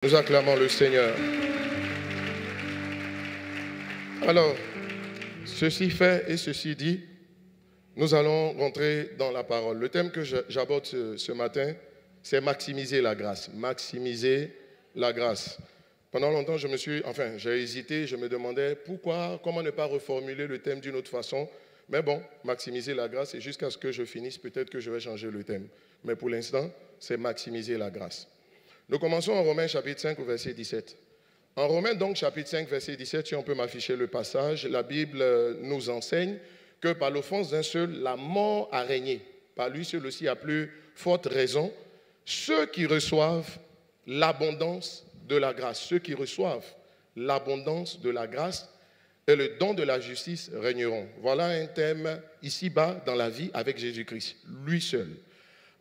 Nous acclamons le Seigneur. Alors, ceci fait et ceci dit, nous allons rentrer dans la parole. Le thème que j'aborde ce matin, c'est maximiser la grâce. Maximiser la grâce. Pendant longtemps, j'ai hésité, je me demandais comment ne pas reformuler le thème d'une autre façon. Mais bon, maximiser la grâce, et jusqu'à ce que je finisse, peut-être que je vais changer le thème. Mais pour l'instant, c'est maximiser la grâce. Nous commençons en Romains chapitre 5 au verset 17. En Romains donc chapitre 5 verset 17, si on peut m'afficher le passage, la Bible nous enseigne que par l'offense d'un seul, la mort a régné. Par lui seul aussi à plus forte raison, ceux qui reçoivent l'abondance de la grâce, ceux qui reçoivent l'abondance de la grâce et le don de la justice régneront. Voilà un thème ici-bas dans la vie avec Jésus-Christ, lui seul.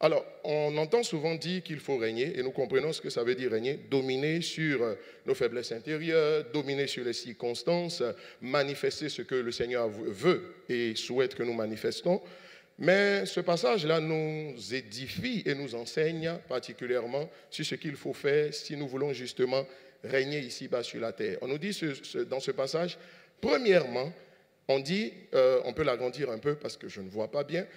Alors, on entend souvent dire qu'il faut régner, et nous comprenons ce que ça veut dire régner, dominer sur nos faiblesses intérieures, dominer sur les circonstances, manifester ce que le Seigneur veut et souhaite que nous manifestons. Mais ce passage-là nous édifie et nous enseigne particulièrement sur ce qu'il faut faire si nous voulons justement régner ici-bas sur la terre. On nous dit dans ce passage, premièrement, on dit, on peut l'agrandir un peu parce que je ne vois pas bien,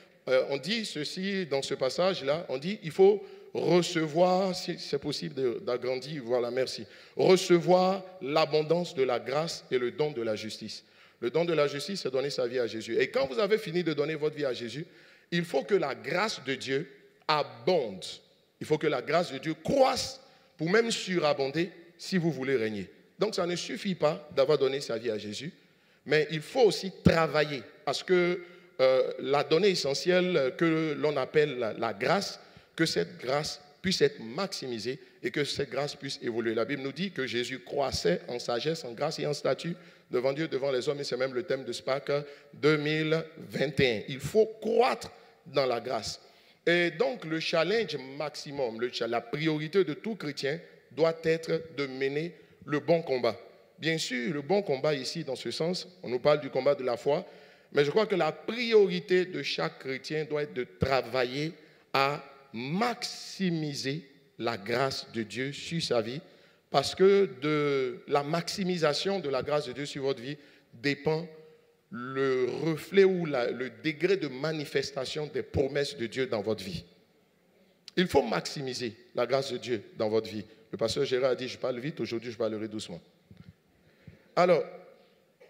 on dit ceci dans ce passage-là, on dit il faut recevoir, si c'est possible d'agrandir, voilà, merci, recevoir l'abondance de la grâce et le don de la justice. Le don de la justice, c'est donner sa vie à Jésus. Et quand vous avez fini de donner votre vie à Jésus, il faut que la grâce de Dieu abonde. Il faut que la grâce de Dieu croisse pour même surabonder si vous voulez régner. Donc ça ne suffit pas d'avoir donné sa vie à Jésus, mais il faut aussi travailler à ce que la donnée essentielle que l'on appelle la grâce, que cette grâce puisse être maximisée et que cette grâce puisse évoluer. La Bible nous dit que Jésus croissait en sagesse, en grâce et en statut devant Dieu, devant les hommes, et c'est même le thème de SPAC 2021. Il faut croître dans la grâce. Et donc le challenge maximum, la priorité de tout chrétien doit être de mener le bon combat. Bien sûr, le bon combat ici, dans ce sens, on nous parle du combat de la foi, mais je crois que la priorité de chaque chrétien doit être de travailler à maximiser la grâce de Dieu sur sa vie, parce que de la maximisation de la grâce de Dieu sur votre vie dépend le reflet ou le degré de manifestation des promesses de Dieu dans votre vie. Il faut maximiser la grâce de Dieu dans votre vie. Le pasteur Gérard a dit, je parle vite, aujourd'hui je parlerai doucement. Alors,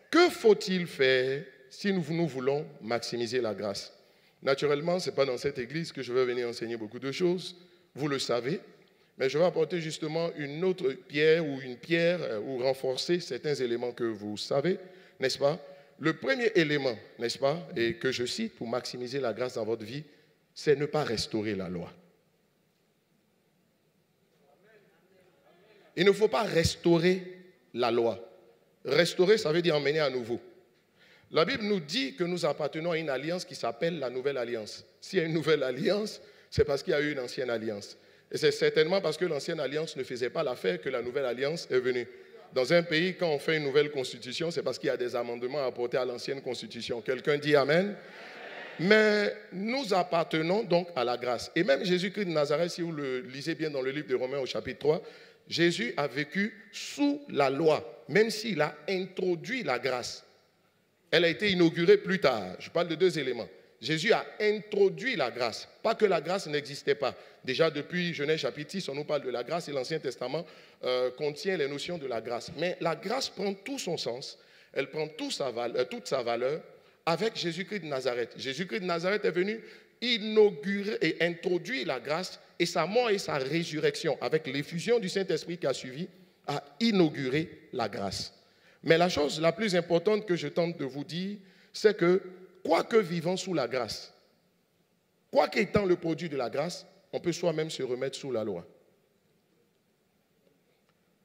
que faut-il faire si nous voulons maximiser la grâce? Naturellement, ce n'est pas dans cette église que je vais venir enseigner beaucoup de choses, vous le savez, mais je vais apporter justement une autre pierre ou renforcer certains éléments que vous savez, n'est-ce pas? Le premier élément, n'est-ce pas, et que je cite pour maximiser la grâce dans votre vie, c'est ne pas restaurer la loi. Il ne faut pas restaurer la loi. Restaurer, ça veut dire emmener à nouveau. La Bible nous dit que nous appartenons à une alliance qui s'appelle la Nouvelle Alliance. S'il y a une nouvelle alliance, c'est parce qu'il y a eu une ancienne alliance. Et c'est certainement parce que l'ancienne alliance ne faisait pas l'affaire que la Nouvelle Alliance est venue. Dans un pays, quand on fait une nouvelle constitution, c'est parce qu'il y a des amendements apportés à l'ancienne constitution. Quelqu'un dit Amen? Mais nous appartenons donc à la grâce. Et même Jésus-Christ de Nazareth, si vous le lisez bien dans le livre de Romains au chapitre 3, Jésus a vécu sous la loi, même s'il a introduit la grâce. Elle a été inaugurée plus tard. Je parle de deux éléments. Jésus a introduit la grâce. Pas que la grâce n'existait pas. Déjà depuis Genèse chapitre 6, on nous parle de la grâce et l'Ancien Testament contient les notions de la grâce. Mais la grâce prend tout son sens, elle prend toute sa valeur avec Jésus-Christ de Nazareth. Jésus-Christ de Nazareth est venu inaugurer et introduire la grâce, et sa mort et sa résurrection avec l'effusion du Saint-Esprit qui a suivi a inauguré la grâce. Mais la chose la plus importante que je tente de vous dire, c'est que, quoique vivant sous la grâce, quoique étant le produit de la grâce, on peut soi-même se remettre sous la loi.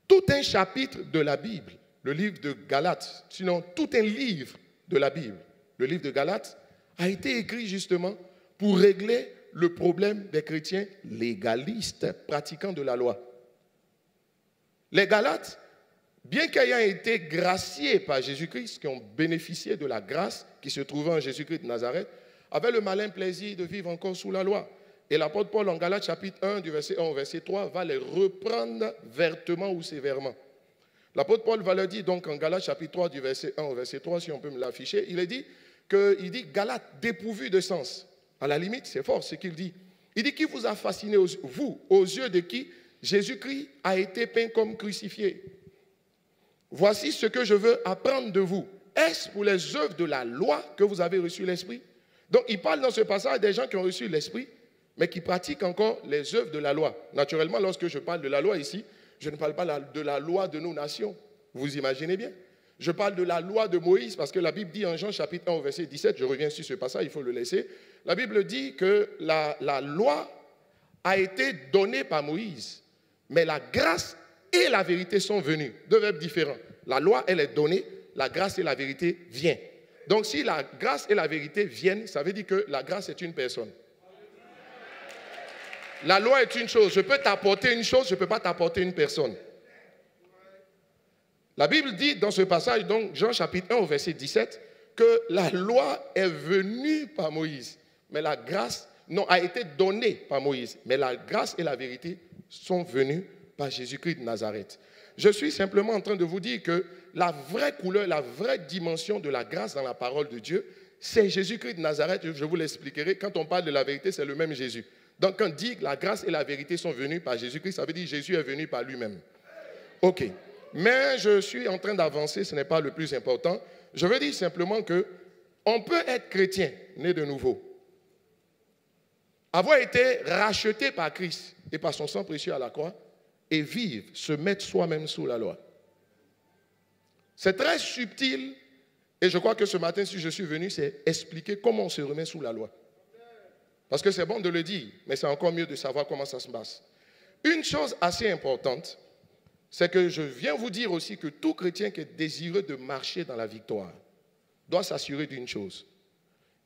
Tout un chapitre de la Bible, le livre de Galates, sinon tout un livre de la Bible, le livre de Galates, a été écrit justement pour régler le problème des chrétiens légalistes pratiquants de la loi. Les Galates, bien qu'ayant été graciés par Jésus-Christ, qui ont bénéficié de la grâce qui se trouvait en Jésus-Christ de Nazareth, avaient le malin plaisir de vivre encore sous la loi. Et l'apôtre Paul, en Galates chapitre 1, du verset 1 au verset 3, va les reprendre vertement ou sévèrement. L'apôtre Paul va leur dire, donc en Galates chapitre 3, du verset 1 au verset 3, si on peut me l'afficher, il dit Galates dépourvu de sens. À la limite, c'est fort ce qu'il dit. Il dit, qui vous a fasciné, vous, aux yeux de qui Jésus-Christ a été peint comme crucifié. Voici ce que je veux apprendre de vous. Est-ce pour les œuvres de la loi que vous avez reçu l'Esprit? Donc, il parle dans ce passage des gens qui ont reçu l'Esprit, mais qui pratiquent encore les œuvres de la loi. Naturellement, lorsque je parle de la loi ici, je ne parle pas de la loi de nos nations. Vous imaginez bien? Je parle de la loi de Moïse, parce que la Bible dit en Jean chapitre 1 au verset 17, je reviens sur ce passage, il faut le laisser. La Bible dit que la loi a été donnée par Moïse, mais la grâce et la vérité sont venues. Deux verbes différents. La loi, elle est donnée, la grâce et la vérité viennent. Donc si la grâce et la vérité viennent, ça veut dire que la grâce est une personne. La loi est une chose. Je peux t'apporter une chose, je ne peux pas t'apporter une personne. La Bible dit dans ce passage, donc Jean chapitre 1 au verset 17, que la loi est venue par Moïse, mais la grâce a été donnée par Moïse, mais la grâce et la vérité sont venues par Jésus-Christ de Nazareth. Je suis simplement en train de vous dire que la vraie couleur, la vraie dimension de la grâce dans la parole de Dieu, c'est Jésus-Christ de Nazareth. Je vous l'expliquerai. Quand on parle de la vérité, c'est le même Jésus. Donc, quand on dit que la grâce et la vérité sont venues par Jésus-Christ, ça veut dire que Jésus est venu par lui-même. Ok. Mais je suis en train d'avancer, ce n'est pas le plus important. Je veux dire simplement qu'on peut être chrétien, né de nouveau, avoir été racheté par Christ et par son sang précieux à la croix, et vivre, se mettre soi-même sous la loi. C'est très subtil, et je crois que ce matin, si je suis venu, c'est expliquer comment on se remet sous la loi. Parce que c'est bon de le dire, mais c'est encore mieux de savoir comment ça se passe. Une chose assez importante, c'est que je viens vous dire aussi que tout chrétien qui est désireux de marcher dans la victoire doit s'assurer d'une chose.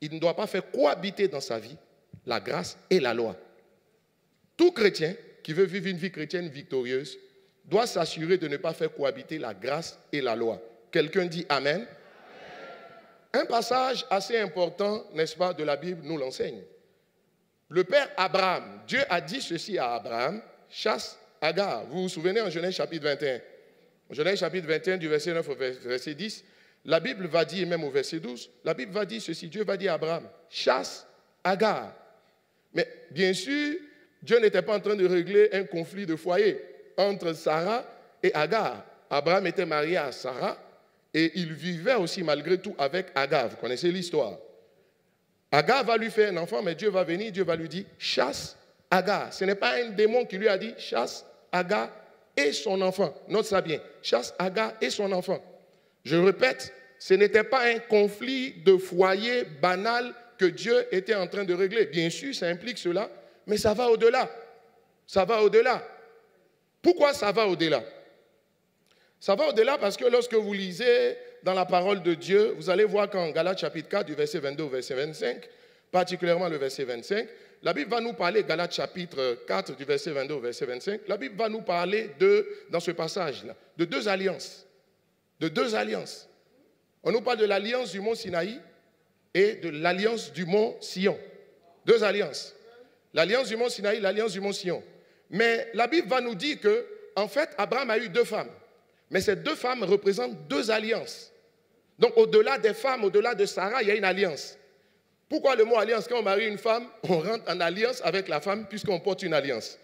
Il ne doit pas faire cohabiter dans sa vie la grâce et la loi. Tout chrétien qui veut vivre une vie chrétienne victorieuse doit s'assurer de ne pas faire cohabiter la grâce et la loi. Quelqu'un dit Amen. Amen. Un passage assez important, n'est-ce pas, de la Bible nous l'enseigne. Le père Abraham, Dieu a dit ceci à Abraham, chasse Agar. Vous vous souvenez en Genèse chapitre 21. En Genèse chapitre 21 du verset 9 au verset 10, la Bible va dire, même au verset 12, la Bible va dire ceci, Dieu va dire à Abraham, chasse Agar. Mais bien sûr, Dieu n'était pas en train de régler un conflit de foyer entre Sarah et Agar. Abraham était marié à Sarah et il vivait aussi malgré tout avec Agar. Vous connaissez l'histoire. Agar va lui faire un enfant, mais Dieu va venir, Dieu va lui dire, chasse Agar. Ce n'est pas un démon qui lui a dit, chasse Agar et son enfant. Note ça bien, chasse Agar et son enfant. Je répète, ce n'était pas un conflit de foyer banal que Dieu était en train de régler. Bien sûr, ça implique cela, mais ça va au-delà. Ça va au-delà. Pourquoi ça va au-delà? Ça va au-delà parce que lorsque vous lisez dans la parole de Dieu, vous allez voir qu'en Galates chapitre 4, du verset 22 au verset 25, particulièrement le verset 25, la Bible va nous parler, Galates chapitre 4, du verset 22 au verset 25, la Bible va nous parler dans ce passage-là, de deux alliances. De deux alliances. On nous parle de l'alliance du mont Sinaï et de l'alliance du mont Sion. Deux alliances. L'alliance du mont Sinaï, l'alliance du mont Sion. Mais la Bible va nous dire que, en fait, Abraham a eu deux femmes. Mais ces deux femmes représentent deux alliances. Donc, au-delà des femmes, au-delà de Sarah, il y a une alliance. Pourquoi le mot alliance? Quand on marie une femme, on rentre en alliance avec la femme puisqu'on porte une alliance.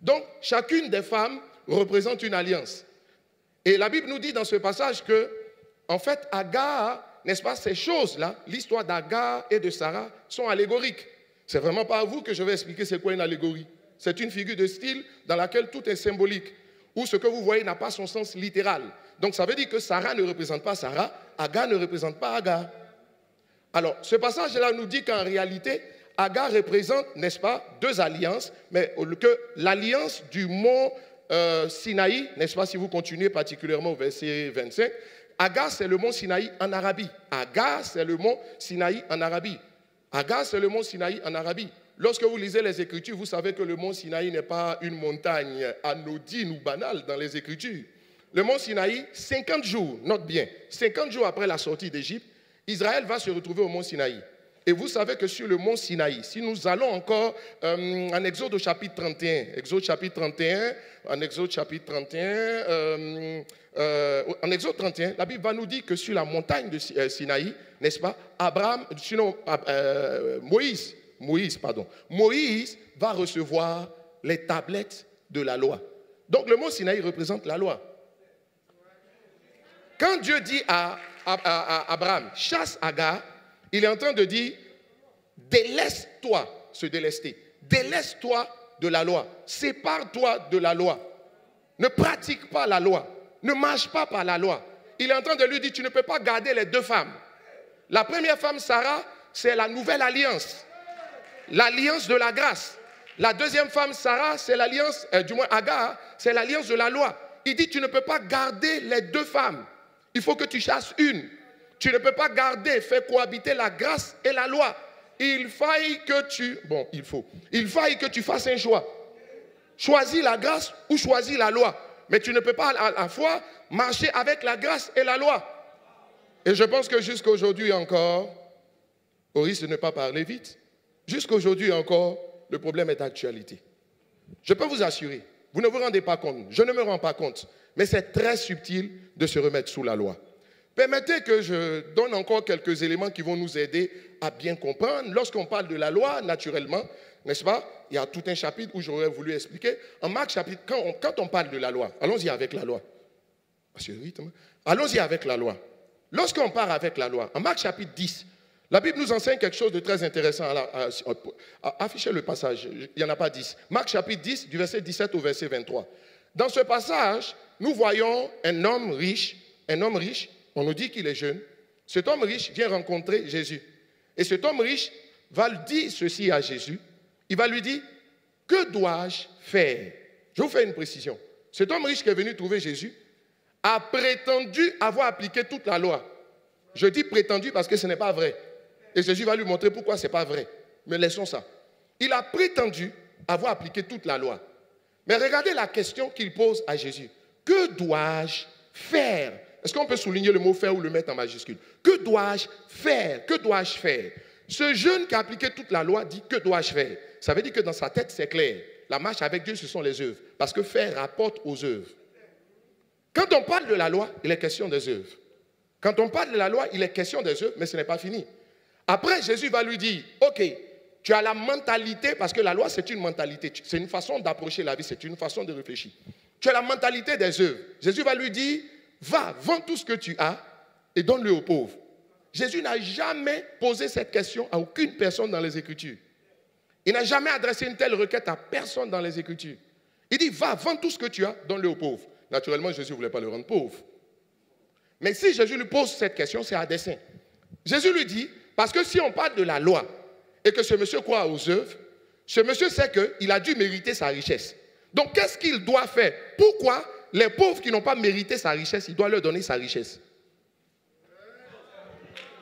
Donc, chacune des femmes représente une alliance. Et la Bible nous dit dans ce passage que, en fait, Agar, n'est-ce pas, ces choses-là, l'histoire d'Agar et de Sarah sont allégoriques. C'est vraiment pas à vous que je vais expliquer c'est quoi une allégorie. C'est une figure de style dans laquelle tout est symbolique, où ce que vous voyez n'a pas son sens littéral. Donc ça veut dire que Sarah ne représente pas Sarah, Agar ne représente pas Agar. Alors, ce passage-là nous dit qu'en réalité, Agar représente, n'est-ce pas, deux alliances, mais que l'alliance du mont Sinaï, n'est-ce pas, si vous continuez particulièrement au verset 25, Agar, c'est le mont Sinaï en Arabie. Agar, c'est le mont Sinaï en Arabie. Agar, c'est le mont Sinaï en Arabie. Lorsque vous lisez les Écritures, vous savez que le mont Sinaï n'est pas une montagne anodine ou banale dans les Écritures. Le mont Sinaï, 50 jours, note bien, 50 jours après la sortie d'Égypte, Israël va se retrouver au mont Sinaï. Et vous savez que sur le mont Sinaï, si nous allons encore en Exode au chapitre 31, en Exode 31, la Bible va nous dire que sur la montagne de Sinaï, n'est-ce pas, Moïse va recevoir les tablettes de la loi. Donc le mont Sinaï représente la loi. Quand Dieu dit à Abraham, chasse Agar, il est en train de dire, délaisse-toi, se délester, délaisse-toi de la loi, sépare-toi de la loi, ne pratique pas la loi, ne marche pas par la loi. Il est en train de lui dire, tu ne peux pas garder les deux femmes. La première femme, Sarah, c'est la nouvelle alliance, l'alliance de la grâce. La deuxième femme, Sarah, c'est l'alliance, du moins Agar, c'est l'alliance de la loi. Il dit, tu ne peux pas garder les deux femmes. Il faut que tu chasses une. Tu ne peux pas garder, faire cohabiter la grâce et la loi. Il faille que tu fasses un choix. Choisis la grâce ou choisis la loi. Mais tu ne peux pas à la fois marcher avec la grâce et la loi. Et je pense que jusqu'à aujourd'hui encore, au risque de ne pas parler vite, jusqu'à aujourd'hui encore, le problème est d'actualité. Je peux vous assurer, vous ne vous rendez pas compte, je ne me rends pas compte, mais c'est très subtil de se remettre sous la loi. Permettez que je donne encore quelques éléments qui vont nous aider à bien comprendre. Lorsqu'on parle de la loi, naturellement, n'est-ce pas, il y a tout un chapitre où j'aurais voulu expliquer. En Marc chapitre, quand on parle de la loi, allons-y avec la loi. Allons-y avec la loi. Lorsqu'on part avec la loi, en Marc chapitre 10, la Bible nous enseigne quelque chose de très intéressant. Affichez le passage, il n'y en a pas 10. Marc chapitre 10, du verset 17 au verset 23. Dans ce passage, nous voyons un homme riche, on nous dit qu'il est jeune. Cet homme riche vient rencontrer Jésus. Et cet homme riche va lui dire ceci à Jésus. Il va lui dire, que dois-je faire? Je vous fais une précision. Cet homme riche qui est venu trouver Jésus a prétendu avoir appliqué toute la loi. Je dis prétendu parce que ce n'est pas vrai. Et Jésus va lui montrer pourquoi ce n'est pas vrai. Mais laissons ça. Il a prétendu avoir appliqué toute la loi. Mais regardez la question qu'il pose à Jésus. Que dois-je faire? Est-ce qu'on peut souligner le mot faire ou le mettre en majuscule? Que dois-je faire? Que dois-je faire? Ce jeune qui a appliqué toute la loi dit que dois-je faire? Ça veut dire que dans sa tête, c'est clair. La marche avec Dieu, ce sont les œuvres. Parce que faire rapporte aux œuvres. Quand on parle de la loi, il est question des œuvres. Quand on parle de la loi, il est question des œuvres, mais ce n'est pas fini. Après, Jésus va lui dire, ok, tu as la mentalité, parce que la loi, c'est une mentalité. C'est une façon d'approcher la vie, c'est une façon de réfléchir. Tu as la mentalité des œuvres. Jésus va lui dire, va, vends tout ce que tu as et donne-le aux pauvres. Jésus n'a jamais posé cette question à aucune personne dans les Écritures. Il n'a jamais adressé une telle requête à personne dans les Écritures. Il dit, va, vends tout ce que tu as, donne-le aux pauvres. Naturellement, Jésus ne voulait pas le rendre pauvre. Mais si Jésus lui pose cette question, c'est à dessein. Jésus lui dit, parce que si on parle de la loi et que ce monsieur croit aux œuvres, ce monsieur sait qu'il a dû mériter sa richesse. Donc, qu'est-ce qu'il doit faire? Pourquoi les pauvres qui n'ont pas mérité sa richesse, il doit leur donner sa richesse?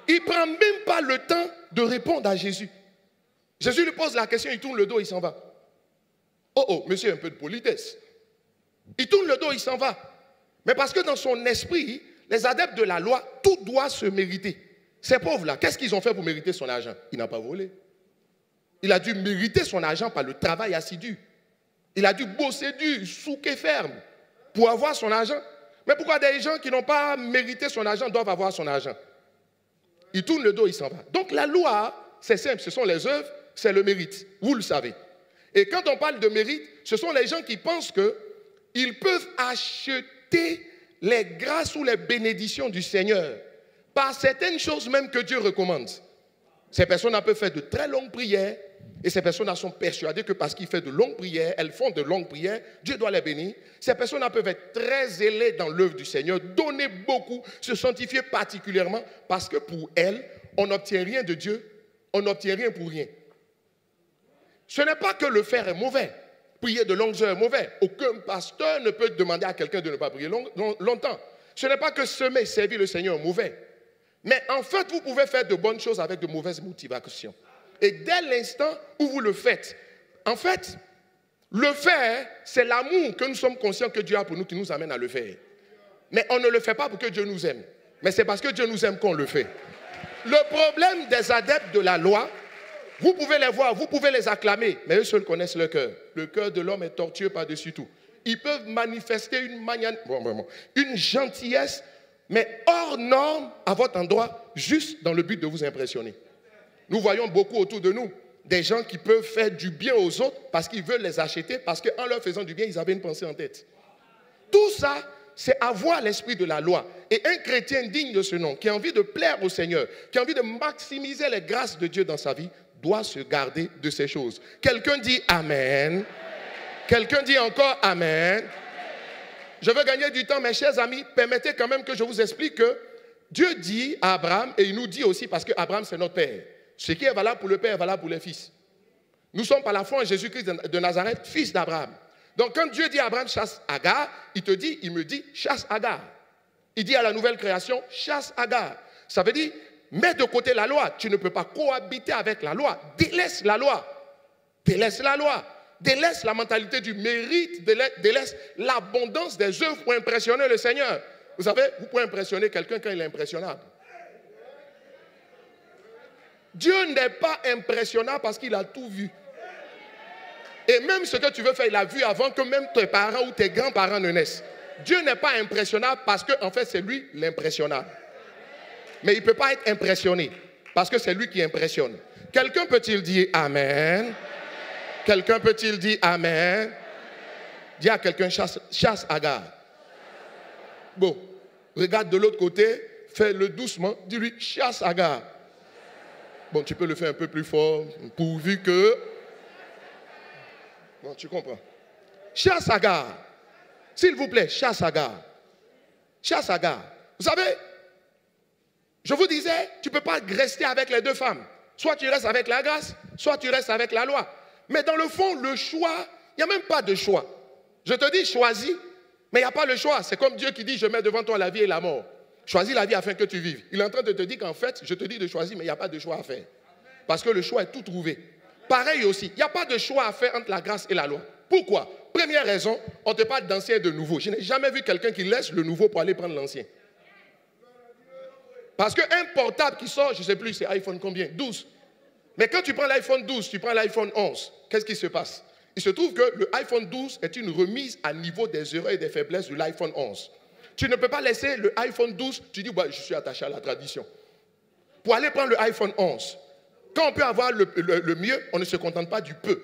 Il ne prend même pas le temps de répondre à Jésus. Jésus lui pose la question, il tourne le dos, il s'en va. Oh, monsieur, un peu de politesse. Il tourne le dos, il s'en va. Mais parce que dans son esprit, les adeptes de la loi, tout doit se mériter. Ces pauvres-là, qu'est-ce qu'ils ont fait pour mériter son argent? Il n'a pas volé. Il a dû mériter son argent par le travail assidu. Il a dû bosser dur, souquer ferme pour avoir son argent. Mais pourquoi des gens qui n'ont pas mérité son argent doivent avoir son argent? Il tourne le dos, il s'en va. Donc la loi, c'est simple, ce sont les œuvres, c'est le mérite. Vous le savez. Et quand on parle de mérite, ce sont les gens qui pensent qu'ils peuvent acheter les grâces ou les bénédictions du Seigneur par certaines choses même que Dieu recommande. Ces personnes peuvent faire de très longues prières et ces personnes sont persuadées que parce qu'ils font de longues prières, elles font de longues prières, Dieu doit les bénir. Ces personnes peuvent être très zélées dans l'œuvre du Seigneur, donner beaucoup, se sanctifier particulièrement parce que pour elles, on n'obtient rien de Dieu, on n'obtient rien pour rien. Ce n'est pas que le faire est mauvais. Prier de longues heures est mauvais. Aucun pasteur ne peut demander à quelqu'un de ne pas prier longtemps. Ce n'est pas que semer et servir le Seigneur est mauvais. Mais en fait, vous pouvez faire de bonnes choses avec de mauvaises motivations. Et dès l'instant où vous le faites, en fait, le faire, c'est l'amour que nous sommes conscients que Dieu a pour nous qui nous amène à le faire. Mais on ne le fait pas pour que Dieu nous aime. Mais c'est parce que Dieu nous aime qu'on le fait. Le problème des adeptes de la loi, vous pouvez les voir, vous pouvez les acclamer, mais eux seuls connaissent le cœur. Le cœur de l'homme est tortueux par-dessus tout. Ils peuvent manifester une gentillesse, mais hors norme à votre endroit, juste dans le but de vous impressionner. Nous voyons beaucoup autour de nous des gens qui peuvent faire du bien aux autres parce qu'ils veulent les acheter, parce qu'en leur faisant du bien, ils avaient une pensée en tête. Tout ça, c'est avoir l'esprit de la loi. Et un chrétien digne de ce nom, qui a envie de plaire au Seigneur, qui a envie de maximiser les grâces de Dieu dans sa vie, doit se garder de ces choses. Quelqu'un dit Amen. Quelqu'un dit encore Amen. Je veux gagner du temps, mes chers amis. Permettez quand même que je vous explique que Dieu dit à Abraham, et il nous dit aussi, parce qu'Abraham c'est notre père. Ce qui est valable pour le père est valable pour les fils. Nous sommes par la foi en Jésus-Christ de Nazareth, fils d'Abraham. Donc quand Dieu dit à Abraham chasse Agar, il me dit chasse Agar. Il dit à la nouvelle création chasse Agar. Ça veut dire mets de côté la loi. Tu ne peux pas cohabiter avec la loi. Délaisse la loi. Délaisse la loi. Délaisse la mentalité du mérite. Délaisse l'abondance des œuvres pour impressionner le Seigneur. Vous savez, vous pouvez impressionner quelqu'un quand il est impressionnable. Dieu n'est pas impressionnable parce qu'il a tout vu. Et même ce que tu veux faire, il a vu avant que même tes parents ou tes grands-parents ne naissent. Dieu n'est pas impressionnable parce qu'en fait, c'est lui l'impressionnable. Mais il ne peut pas être impressionné parce que c'est lui qui impressionne. Quelqu'un peut-il dire Amen? Quelqu'un peut-il dire Amen? Dis à quelqu'un, chasse Agar. Bon, regarde de l'autre côté, fais-le doucement, dis-lui, chasse Agar. Bon, tu peux le faire un peu plus fort, pourvu que... Bon, tu comprends. Chasse Agar. S'il vous plaît, chasse Agar. Chasse Agar. Vous savez, je vous disais, tu ne peux pas rester avec les deux femmes. Soit tu restes avec la grâce, soit tu restes avec la loi. Mais dans le fond, le choix, il n'y a même pas de choix. Je te dis, choisis, mais il n'y a pas le choix. C'est comme Dieu qui dit, je mets devant toi la vie et la mort. Choisis la vie afin que tu vives. Il est en train de te dire qu'en fait, je te dis de choisir, mais il n'y a pas de choix à faire. Parce que le choix est tout trouvé. Pareil aussi, il n'y a pas de choix à faire entre la grâce et la loi. Pourquoi? Première raison, on te parle d'ancien et de nouveau. Je n'ai jamais vu quelqu'un qui laisse le nouveau pour aller prendre l'ancien. Parce qu'un portable qui sort, je ne sais plus, c'est iPhone combien? 12. Mais quand tu prends l'iPhone 12, tu prends l'iPhone 11, qu'est-ce qui se passe? Il se trouve que le iPhone 12 est une remise à niveau des erreurs et des faiblesses de l'iPhone 11. Tu ne peux pas laisser le iPhone 12, tu dis, bah, je suis attaché à la tradition. Pour aller prendre le iPhone 11, quand on peut avoir le mieux, on ne se contente pas du peu.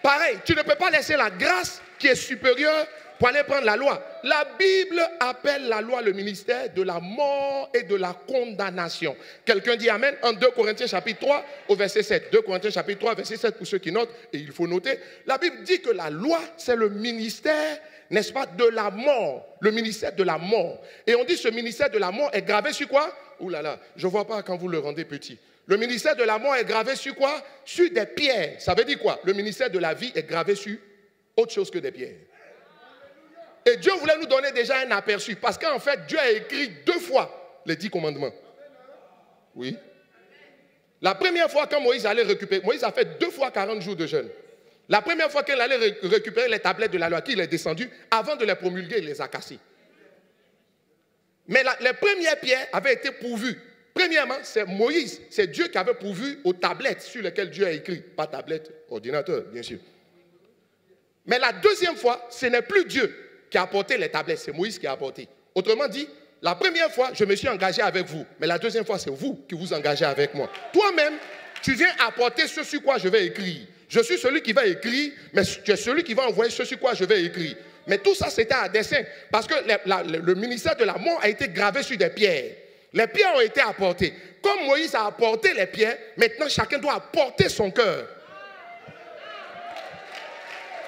Pareil, tu ne peux pas laisser la grâce qui est supérieure pour aller prendre la loi. La Bible appelle la loi le ministère de la mort et de la condamnation. Quelqu'un dit Amen en 2 Corinthiens chapitre 3 au verset 7. 2 Corinthiens chapitre 3 verset 7 pour ceux qui notent, et il faut noter. La Bible dit que la loi, c'est le ministère, n'est-ce pas, de la mort. Le ministère de la mort. Et on dit ce ministère de la mort est gravé sur quoi? Ouh là là, je ne vois pas quand vous le rendez petit. Le ministère de la mort est gravé sur quoi? Sur des pierres. Ça veut dire quoi? Le ministère de la vie est gravé sur autre chose que des pierres. Et Dieu voulait nous donner déjà un aperçu. Parce qu'en fait, Dieu a écrit 2 fois les 10 commandements. Oui. La première fois, quand Moïse allait récupérer, Moïse a fait 2 fois 40 jours de jeûne. La première fois qu'il allait récupérer les tablettes de la loi, qu'il est descendu, avant de les promulguer, il les a cassées. Mais les premières pierres avaient été pourvues. Premièrement, c'est Moïse, c'est Dieu qui avait pourvu aux tablettes sur lesquelles Dieu a écrit. Pas tablette, ordinateur, bien sûr. Mais la deuxième fois, ce n'est plus Dieu qui a apporté les tablettes, c'est Moïse qui a apporté. Autrement dit, la première fois, je me suis engagé avec vous, mais la deuxième fois, c'est vous qui vous engagez avec moi. Toi-même, tu viens apporter ce sur quoi je vais écrire. Je suis celui qui va écrire, mais tu es celui qui va envoyer ce sur quoi je vais écrire. Mais tout ça, c'était à dessein, parce que le ministère de la mort a été gravé sur des pierres. Les pierres ont été apportées. Comme Moïse a apporté les pierres, maintenant chacun doit apporter son cœur.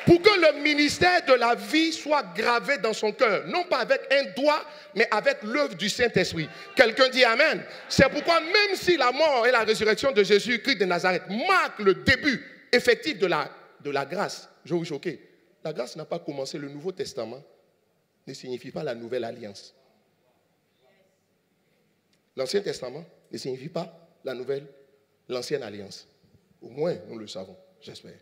Pour que le ministère de la vie soit gravé dans son cœur. Non pas avec un doigt, mais avec l'œuvre du Saint-Esprit. Quelqu'un dit Amen. C'est pourquoi même si la mort et la résurrection de Jésus-Christ de Nazareth marquent le début effectif de la grâce, je vais vous choquer. La grâce n'a pas commencé. Le Nouveau Testament ne signifie pas la nouvelle alliance. L'Ancien Testament ne signifie pas l'ancienne alliance. Au moins, nous le savons, j'espère.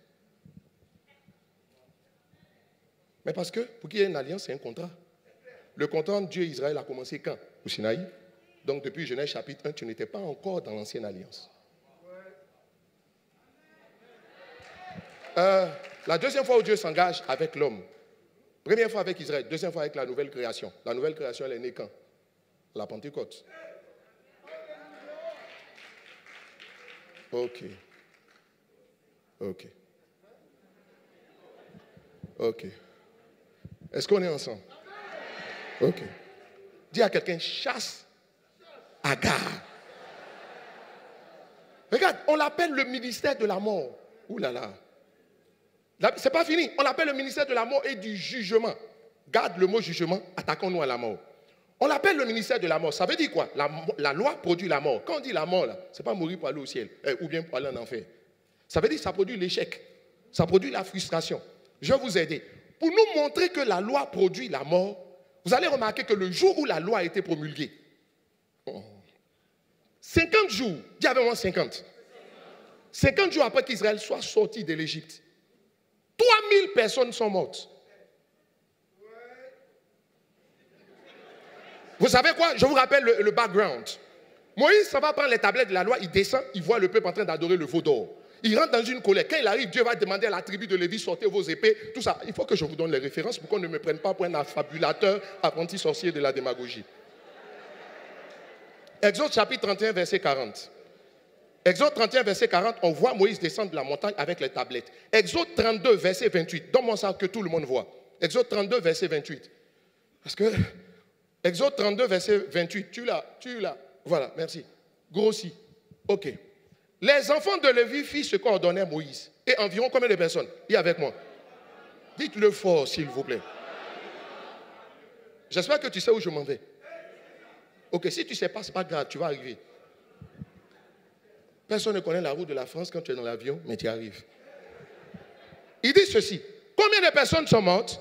Mais parce que pour qu'il y ait une alliance, c'est un contrat. Le contrat entre Dieu et Israël a commencé quand? Au Sinaï. Donc depuis Genèse chapitre 1, tu n'étais pas encore dans l'ancienne alliance. La deuxième fois où Dieu s'engage avec l'homme, première fois avec Israël, deuxième fois avec la nouvelle création. La nouvelle création, elle est née quand? La Pentecôte. Ok. Ok. Ok. Est-ce qu'on est ensemble? Ok. Dis à quelqu'un, chasse Agar. Regarde, on l'appelle le ministère de la mort. Ouh là là. C'est pas fini. On l'appelle le ministère de la mort et du jugement. Garde le mot jugement, attaquons-nous à la mort. On l'appelle le ministère de la mort. Ça veut dire quoi? La loi produit la mort. Quand on dit la mort, ce n'est pas mourir pour aller au ciel ou bien pour aller en enfer. Ça veut dire que ça produit l'échec. Ça produit la frustration. Je vais vous aider. Pour nous montrer que la loi produit la mort, vous allez remarquer que le jour où la loi a été promulguée, 50 jours, dis avec moi 50. 50 jours après qu'Israël soit sorti de l'Égypte, 3000 personnes sont mortes. Vous savez quoi? Je vous rappelle le background. Moïse, ça va prendre les tablettes de la loi, il descend, il voit le peuple en train d'adorer le veau d'or. Il rentre dans une colère. Quand il arrive, Dieu va demander à la tribu de Lévi, sortez vos épées, tout ça. Il faut que je vous donne les références pour qu'on ne me prenne pas pour un affabulateur, apprenti sorcier de la démagogie. Exode chapitre 31, verset 40. Exode 31, verset 40, on voit Moïse descendre de la montagne avec les tablettes. Exode 32, verset 28. Donne-moi ça que tout le monde voit. Exode 32, verset 28. Parce que Exode 32, verset 28, tu l'as. Voilà, merci. Grossi. Ok. Les enfants de Lévi firent ce qu'ordonnait Moïse. Et environ combien de personnes? Dis avec moi. Dites-le fort, s'il vous plaît. J'espère que tu sais où je m'en vais. Ok, si tu ne sais pas, ce n'est pas grave, tu vas arriver. Personne ne connaît la route de la France quand tu es dans l'avion, mais tu arrives. Il dit ceci. Combien de personnes sont mortes?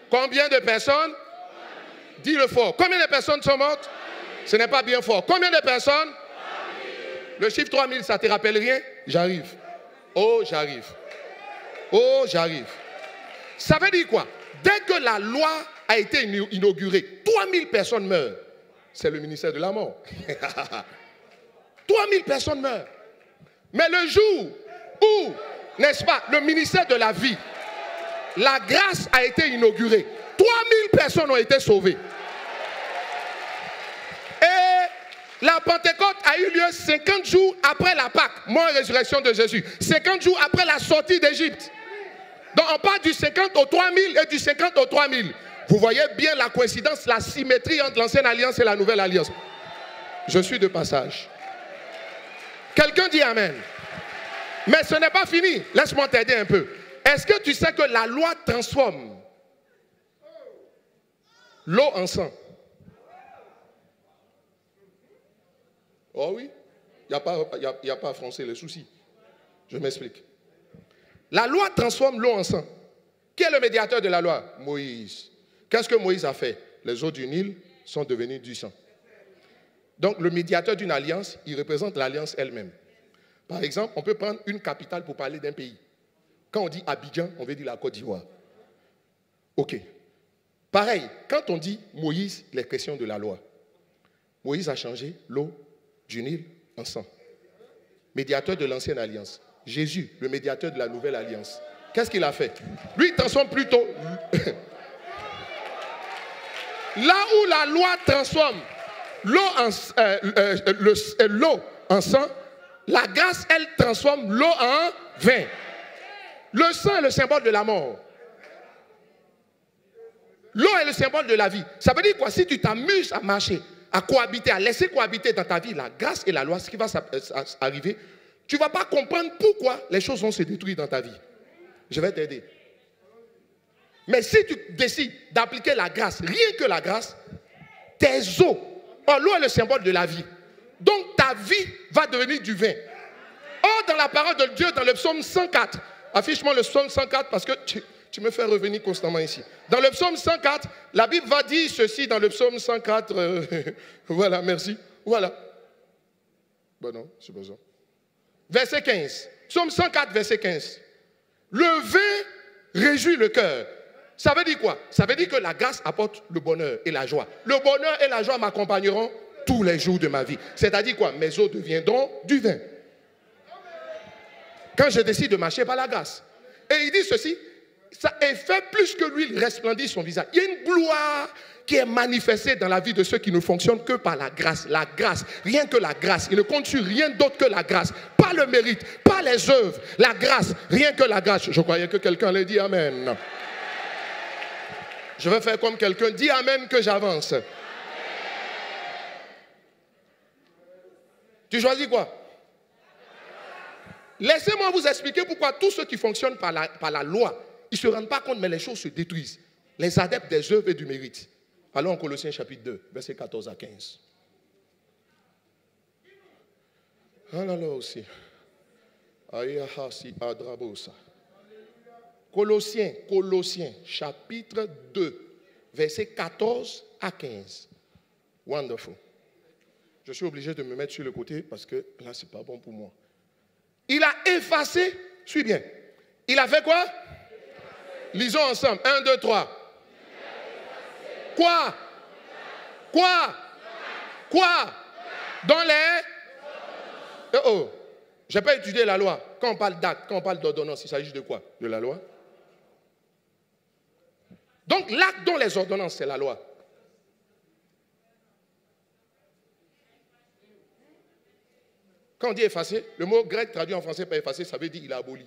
Combien de personnes? Dis-le fort. Combien de personnes sont mortes? Ce n'est pas bien fort. Combien de personnes? Le chiffre 3000, ça ne te rappelle rien? J'arrive. Oh, j'arrive. Oh, j'arrive. Ça veut dire quoi? Dès que la loi a été inaugurée, 3000 personnes meurent. C'est le ministère de la mort. 3000 personnes meurent. Mais le jour où, n'est-ce pas, le ministère de la vie, la grâce a été inaugurée, 3000 personnes ont été sauvées. Et la Pentecôte a eu lieu 50 jours après la Pâque, mort et résurrection de Jésus. 50 jours après la sortie d'Égypte. Donc on part du 50 au 3000 et du 50 au 3000. Vous voyez bien la coïncidence, la symétrie entre l'ancienne alliance et la nouvelle alliance. Je suis de passage. Quelqu'un dit Amen. Mais ce n'est pas fini. Laisse-moi t'aider un peu. Est-ce que tu sais que la loi transforme l'eau en sang? Oh oui. Il n'y a pas à froncer les soucis. Je m'explique. La loi transforme l'eau en sang. Qui est le médiateur de la loi? Moïse. Qu'est-ce que Moïse a fait? Les eaux du Nil sont devenues du sang. Donc le médiateur d'une alliance, il représente l'alliance elle-même. Par exemple, on peut prendre une capitale pour parler d'un pays. Quand on dit Abidjan, on veut dire la Côte d'Ivoire. Ok. Pareil, quand on dit Moïse, les questions de la loi. Moïse a changé l'eau du Nil en sang. Médiateur de l'ancienne alliance. Jésus, le médiateur de la nouvelle alliance. Qu'est-ce qu'il a fait? Lui, il transforme plutôt... Là où la loi transforme l'eau en sang, la grâce, elle transforme l'eau en vin. Le sang est le symbole de la mort. L'eau est le symbole de la vie. Ça veut dire quoi? Si tu t'amuses à marcher, à cohabiter, à laisser cohabiter dans ta vie la grâce et la loi, ce qui va arriver, tu ne vas pas comprendre pourquoi les choses vont se détruire dans ta vie. Je vais t'aider. Mais si tu décides d'appliquer la grâce, rien que la grâce, tes eaux, l'eau est le symbole de la vie. Donc ta vie va devenir du vin. Or, dans la parole de Dieu, dans le psaume 104, affiche-moi le psaume 104 parce que tu me fais revenir constamment ici. Dans le psaume 104, la Bible va dire ceci dans le psaume 104. Voilà, merci. Voilà. Bon non, c'est pas ça. Verset 15. Psaume 104, verset 15. Le vin réjouit le cœur. Ça veut dire quoi? Ça veut dire que la grâce apporte le bonheur et la joie. Le bonheur et la joie m'accompagneront tous les jours de ma vie. C'est-à-dire quoi? Mes os deviendront du vin. Quand je décide de marcher par la grâce. Et il dit ceci, ça est fait plus que l'huile resplendit son visage. Il y a une gloire qui est manifestée dans la vie de ceux qui ne fonctionnent que par la grâce. La grâce, rien que la grâce. Il ne compte sur rien d'autre que la grâce. Pas le mérite, pas les œuvres. La grâce, rien que la grâce. Je croyais que quelqu'un allait dire amen. Je vais faire comme quelqu'un dit amen que j'avance. Tu choisis quoi? Laissez-moi vous expliquer pourquoi tous ceux qui fonctionnent par la loi, ils ne se rendent pas compte, mais les choses se détruisent. Les adeptes des œuvres et du mérite. Allons en Colossiens chapitre 2, versets 14 à 15. Ah là là aussi. Colossiens chapitre 2, versets 14 à 15. Wonderful. Je suis obligé de me mettre sur le côté parce que là, ce n'est pas bon pour moi. Il a effacé, suis bien. Il a fait quoi? Lisons ensemble. 1, 2, 3. Quoi? Quoi? Quoi? Dans les... Oh, je n'ai pas étudié la loi. Quand on parle d'acte, quand on parle d'ordonnance, il s'agit de quoi? De la loi. Donc l'acte dont les ordonnances, c'est la loi. Quand on dit effacer, le mot grec traduit en français par effacer, ça veut dire il a aboli.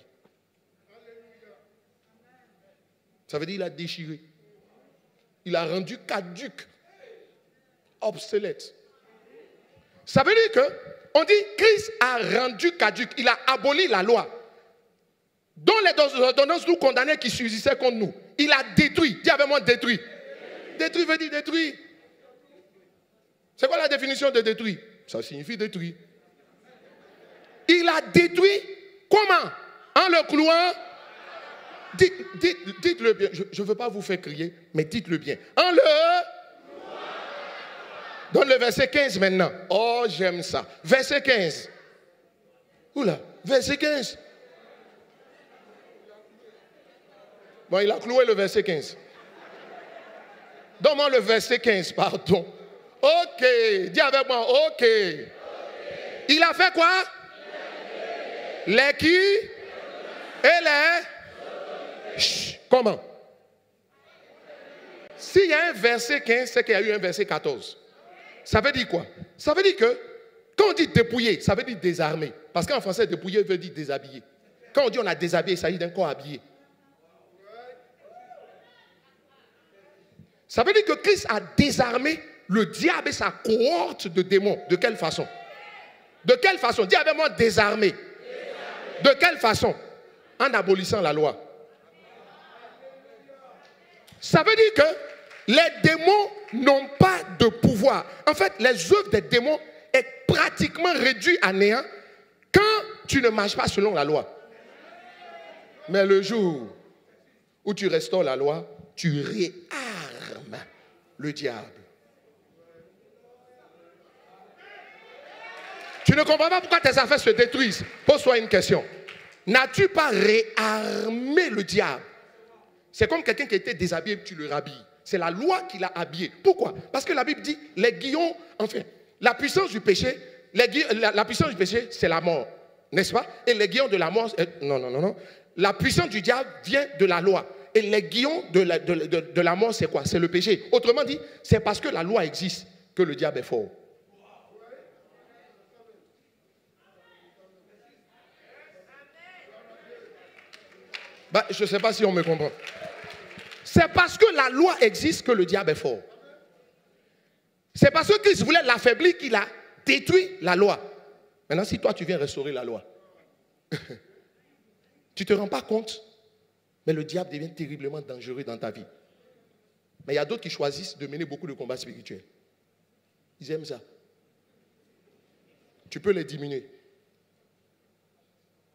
Ça veut dire il a déchiré. Il a rendu caduc, obsolète. Ça veut dire que, on dit Christ a rendu caduc, il a aboli la loi. Dont les ordonnances nous condamnaient qui subsistaient contre nous. Il a détruit. Dis avec moi détruit. Détruit veut dire détruit. C'est quoi la définition de détruit? Ça signifie détruit. Il a détruit, comment? En le clouant. Dites-le bien, je ne veux pas vous faire crier, mais dites-le bien. En le... Dans le verset 15 maintenant. Oh, j'aime ça. Verset 15. Oula, verset 15. Bon, il a cloué le verset 15. Donne-moi le verset 15, pardon. Ok, dis avec moi, ok. Il a fait quoi? Les qui? Et les? Chut, comment? S'il y a un verset 15, c'est qu'il y a eu un verset 14. Ça veut dire quoi? Ça veut dire que, quand on dit dépouiller, ça veut dire désarmer. Parce qu'en français, dépouiller veut dire déshabiller. Quand on dit on a déshabillé, il s'agit d'un corps habillé. Ça veut dire que Christ a désarmé le diable et sa cohorte de démons. De quelle façon? De quelle façon? Dis avec moi désarmé. De quelle façon? En abolissant la loi. Ça veut dire que les démons n'ont pas de pouvoir. En fait, les œuvres des démons est pratiquement réduites à néant quand tu ne marches pas selon la loi. Mais le jour où tu restaures la loi, tu réarmes le diable. Tu ne comprends pas pourquoi tes affaires se détruisent. Pose-toi une question. N'as-tu pas réarmé le diable? C'est comme quelqu'un qui était déshabillé, tu le rhabilles. C'est la loi qui l'a habillé. Pourquoi? Parce que la Bible dit, les guillons, enfin, la puissance du péché, la puissance du péché, c'est la mort. N'est-ce pas? Et les guillons de la mort, non. La puissance du diable vient de la loi. Et les guillons de la mort, c'est quoi? C'est le péché. Autrement dit, c'est parce que la loi existe que le diable est fort. Bah, je ne sais pas si on me comprend. C'est parce que la loi existe que le diable est fort. C'est parce que Christ voulait l'affaiblir qu'il a détruit la loi. Maintenant, si toi tu viens restaurer la loi, tu ne te rends pas compte, mais le diable devient terriblement dangereux dans ta vie. Mais il y a d'autres qui choisissent de mener beaucoup de combats spirituels. Ils aiment ça. Tu peux les diminuer.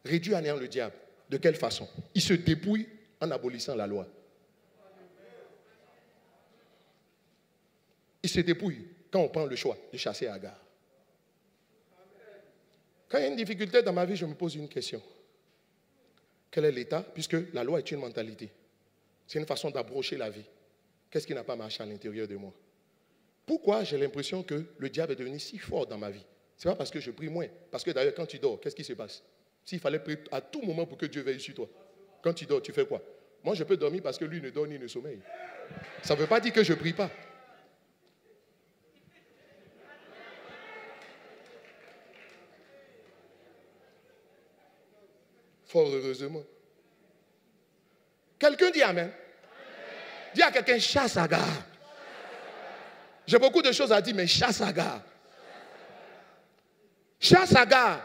Réduire à néant le diable. De quelle façon? Il se dépouille en abolissant la loi. Il se dépouille quand on prend le choix de chasser Agar. Quand il y a une difficulté dans ma vie, je me pose une question. Quel est l'état? Puisque la loi est une mentalité. C'est une façon d'abrocher la vie. Qu'est-ce qui n'a pas marché à l'intérieur de moi? Pourquoi j'ai l'impression que le diable est devenu si fort dans ma vie? Ce n'est pas parce que je prie moins. Parce que d'ailleurs, quand tu dors, qu'est-ce qui se passe? S'il fallait prier à tout moment pour que Dieu veille sur toi, quand tu dors, tu fais quoi? Moi, je peux dormir parce que lui ne dort ni ne sommeille. Ça ne veut pas dire que je ne prie pas. Fort heureusement. Quelqu'un dit Amen. Dis à quelqu'un, chasse à gare. J'ai beaucoup de choses à dire, mais chasse à gare. Chasse à gare.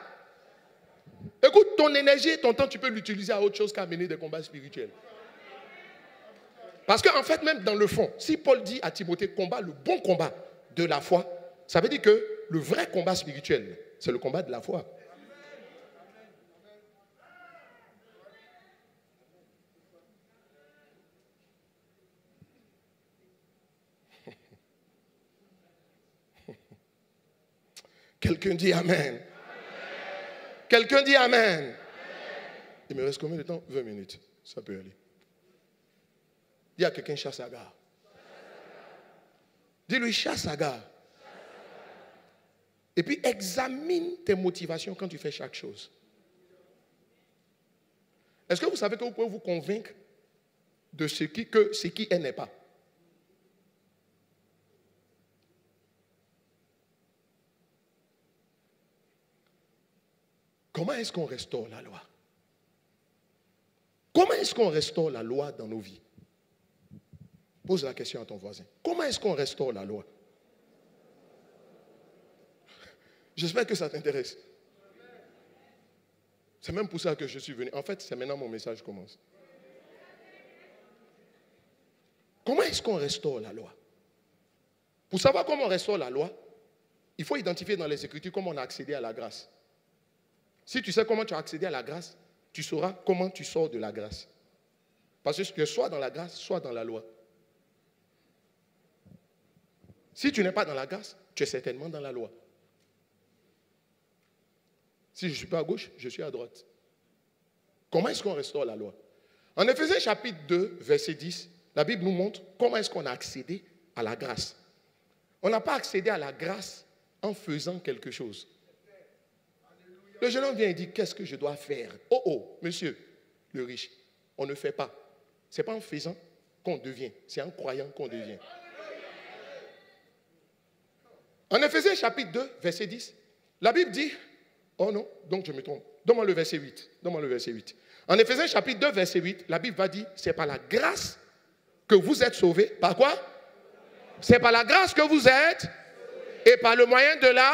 Écoute, ton énergie et ton temps, tu peux l'utiliser à autre chose qu'à mener des combats spirituels. Parce qu'en fait, même dans le fond, si Paul dit à Timothée, combat le bon combat de la foi, ça veut dire que le vrai combat spirituel, c'est le combat de la foi. Quelqu'un dit Amen. Amen. Quelqu'un dit Amen. Amen. Il me reste combien de temps? 20 minutes. Ça peut aller. Dis à quelqu'un, chasse à gare. Dis-lui, chasse à gare. Et puis, examine tes motivations quand tu fais chaque chose. Est-ce que vous savez que vous pouvez vous convaincre de ce qui est n'est pas? Comment est-ce qu'on restaure la loi? Comment est-ce qu'on restaure la loi dans nos vies? Pose la question à ton voisin. Comment est-ce qu'on restaure la loi? J'espère que ça t'intéresse. C'est même pour ça que je suis venu. En fait, c'est maintenant mon message commence. Comment est-ce qu'on restaure la loi? Pour savoir comment on restaure la loi, il faut identifier dans les Écritures comment on a accédé à la grâce. Si tu sais comment tu as accédé à la grâce, tu sauras comment tu sors de la grâce. Parce que soit dans la grâce, soit dans la loi. Si tu n'es pas dans la grâce, tu es certainement dans la loi. Si je ne suis pas à gauche, je suis à droite. Comment est-ce qu'on restaure la loi? En Éphésiens chapitre 2, verset 10, la Bible nous montre comment est-ce qu'on a accédé à la grâce. On n'a pas accédé à la grâce en faisant quelque chose. Le jeune homme vient et dit, qu'est-ce que je dois faire? Oh, oh, monsieur, le riche, on ne fait pas. Ce n'est pas en faisant qu'on devient, c'est en croyant qu'on devient. En Éphésiens chapitre 2, verset 10, la Bible dit, oh non, donc je me trompe. Donne-moi le verset 8. Donne-moi le verset 8. En Éphésiens chapitre 2, verset 8, la Bible va dire, c'est par la grâce que vous êtes sauvés. Par quoi? C'est par la grâce que vous êtes et par le moyen de la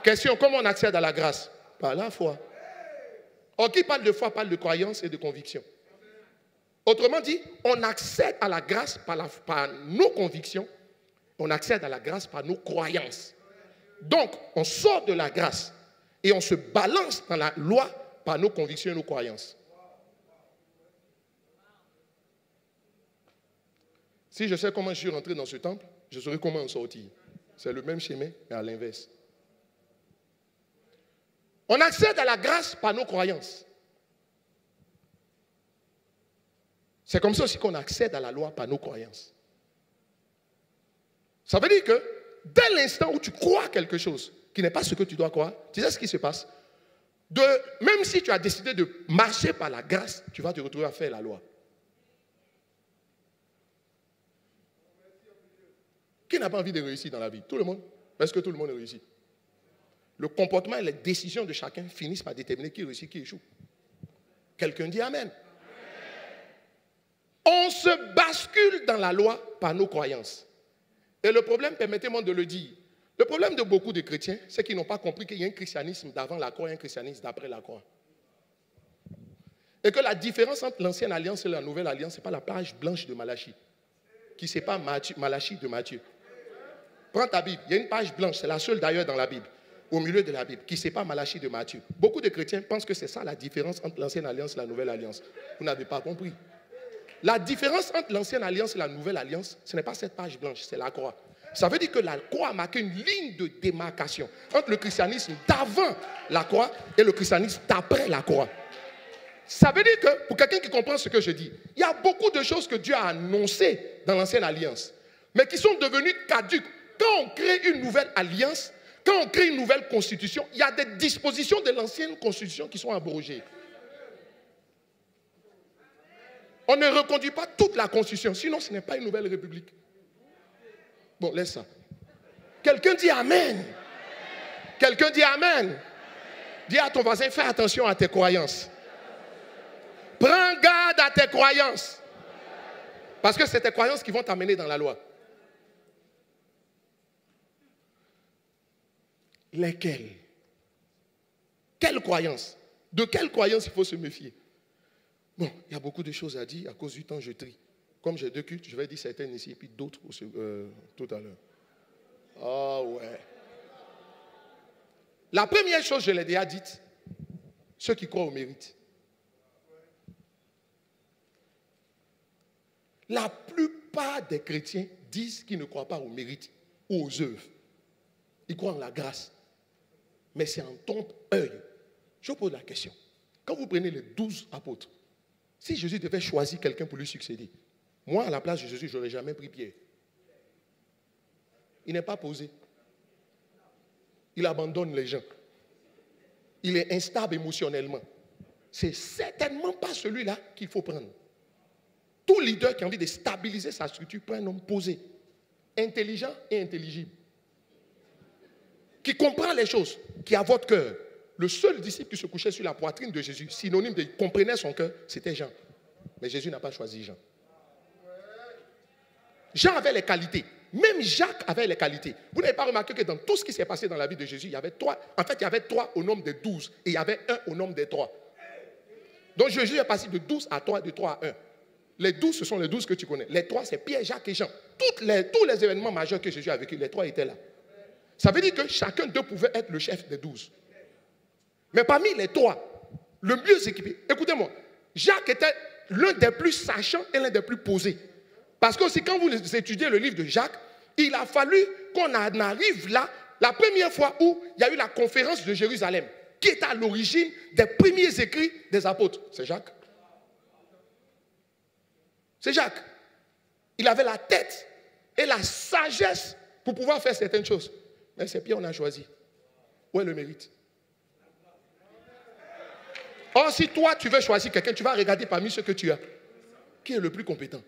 question. Comment on accède à la grâce? Par la foi. Or, qui parle de foi parle de croyance et de conviction. Autrement dit, on accède à la grâce par nos convictions, on accède à la grâce par nos croyances. Donc, on sort de la grâce et on se balance dans la loi par nos convictions et nos croyances. Si je sais comment je suis rentré dans ce temple, je saurai comment en sortir. C'est le même chemin, mais à l'inverse. On accède à la grâce par nos croyances. C'est comme ça aussi qu'on accède à la loi par nos croyances. Ça veut dire que dès l'instant où tu crois quelque chose qui n'est pas ce que tu dois croire, tu sais ce qui se passe? Même si tu as décidé de marcher par la grâce, tu vas te retrouver à faire la loi. Qui n'a pas envie de réussir dans la vie? Tout le monde. Est-ce que tout le monde réussit? Le comportement et les décisions de chacun finissent par déterminer qui réussit, qui échoue. Quelqu'un dit Amen. On se bascule dans la loi par nos croyances. Et le problème, permettez-moi de le dire, le problème de beaucoup de chrétiens, c'est qu'ils n'ont pas compris qu'il y a un christianisme d'avant la croix et un christianisme d'après la croix. Et que la différence entre l'ancienne alliance et la nouvelle alliance, ce n'est pas la page blanche de Malachie, qui sépare Malachie de Matthieu. Prends ta Bible, il y a une page blanche, c'est la seule d'ailleurs dans la Bible, au milieu de la Bible, qui sépare Malachie de Matthieu. Beaucoup de chrétiens pensent que c'est ça la différence entre l'ancienne alliance et la nouvelle alliance. Vous n'avez pas compris. La différence entre l'ancienne alliance et la nouvelle alliance, ce n'est pas cette page blanche, c'est la croix. Ça veut dire que la croix a marqué une ligne de démarcation entre le christianisme d'avant la croix et le christianisme d'après la croix. Ça veut dire que, pour quelqu'un qui comprend ce que je dis, il y a beaucoup de choses que Dieu a annoncées dans l'ancienne alliance, mais qui sont devenues caduques quand on crée une nouvelle alliance, quand on crée une nouvelle constitution, il y a des dispositions de l'ancienne constitution qui sont abrogées. On ne reconduit pas toute la constitution, sinon ce n'est pas une nouvelle république. Bon, laisse ça. Quelqu'un dit Amen. Quelqu'un dit Amen. Dis à ton voisin, fais attention à tes croyances. Prends garde à tes croyances. Parce que c'est tes croyances qui vont t'amener dans la loi. Lesquelles? Quelles croyances? De quelles croyances il faut se méfier? Bon, il y a beaucoup de choses à dire. À cause du temps, je trie. Comme j'ai deux cultes, je vais dire certaines ici et puis d'autres tout à l'heure. Ah ouais. La première chose, je l'ai déjà dite, ceux qui croient au mérite. La plupart des chrétiens disent qu'ils ne croient pas au mérite ou aux œuvres. Ils croient en la grâce. Mais c'est en trompe-œil. Je vous pose la question. Quand vous prenez les 12 apôtres, si Jésus devait choisir quelqu'un pour lui succéder, moi, à la place de Jésus, je n'aurais jamais pris Pierre. Il n'est pas posé. Il abandonne les gens. Il est instable émotionnellement. C'est certainement pas celui-là qu'il faut prendre. Tout leader qui a envie de stabiliser sa structure prend un homme posé, intelligent et intelligible, qui comprend les choses, qui a votre cœur. Le seul disciple qui se couchait sur la poitrine de Jésus, synonyme de comprenait son cœur, c'était Jean. Mais Jésus n'a pas choisi Jean. Jean avait les qualités. Même Jacques avait les qualités. Vous n'avez pas remarqué que dans tout ce qui s'est passé dans la vie de Jésus, il y avait trois. En fait, il y avait 3 au nombre de 12 et il y avait 1 au nombre des 3. Donc Jésus est passé de 12 à 3, de 3 à 1. Les 12, ce sont les 12 que tu connais. Les 3, c'est Pierre, Jacques et Jean. Tous les événements majeurs que Jésus a vécu, les 3 étaient là. Ça veut dire que chacun d'eux pouvait être le chef des 12. Mais parmi les 3, le mieux équipé, écoutez-moi, Jacques était l'un des plus sachants et l'un des plus posés. Parce que aussi, quand vous étudiez le livre de Jacques, il a fallu qu'on en arrive là, la première fois où il y a eu la conférence de Jérusalem, qui est à l'origine des premiers écrits des apôtres. C'est Jacques. C'est Jacques. Il avait la tête et la sagesse pour pouvoir faire certaines choses. Mais c'est Pierre qu'on a choisi. Où est le mérite? Or, si toi, tu veux choisir quelqu'un, tu vas regarder parmi ceux que tu as. Qui est le plus compétent?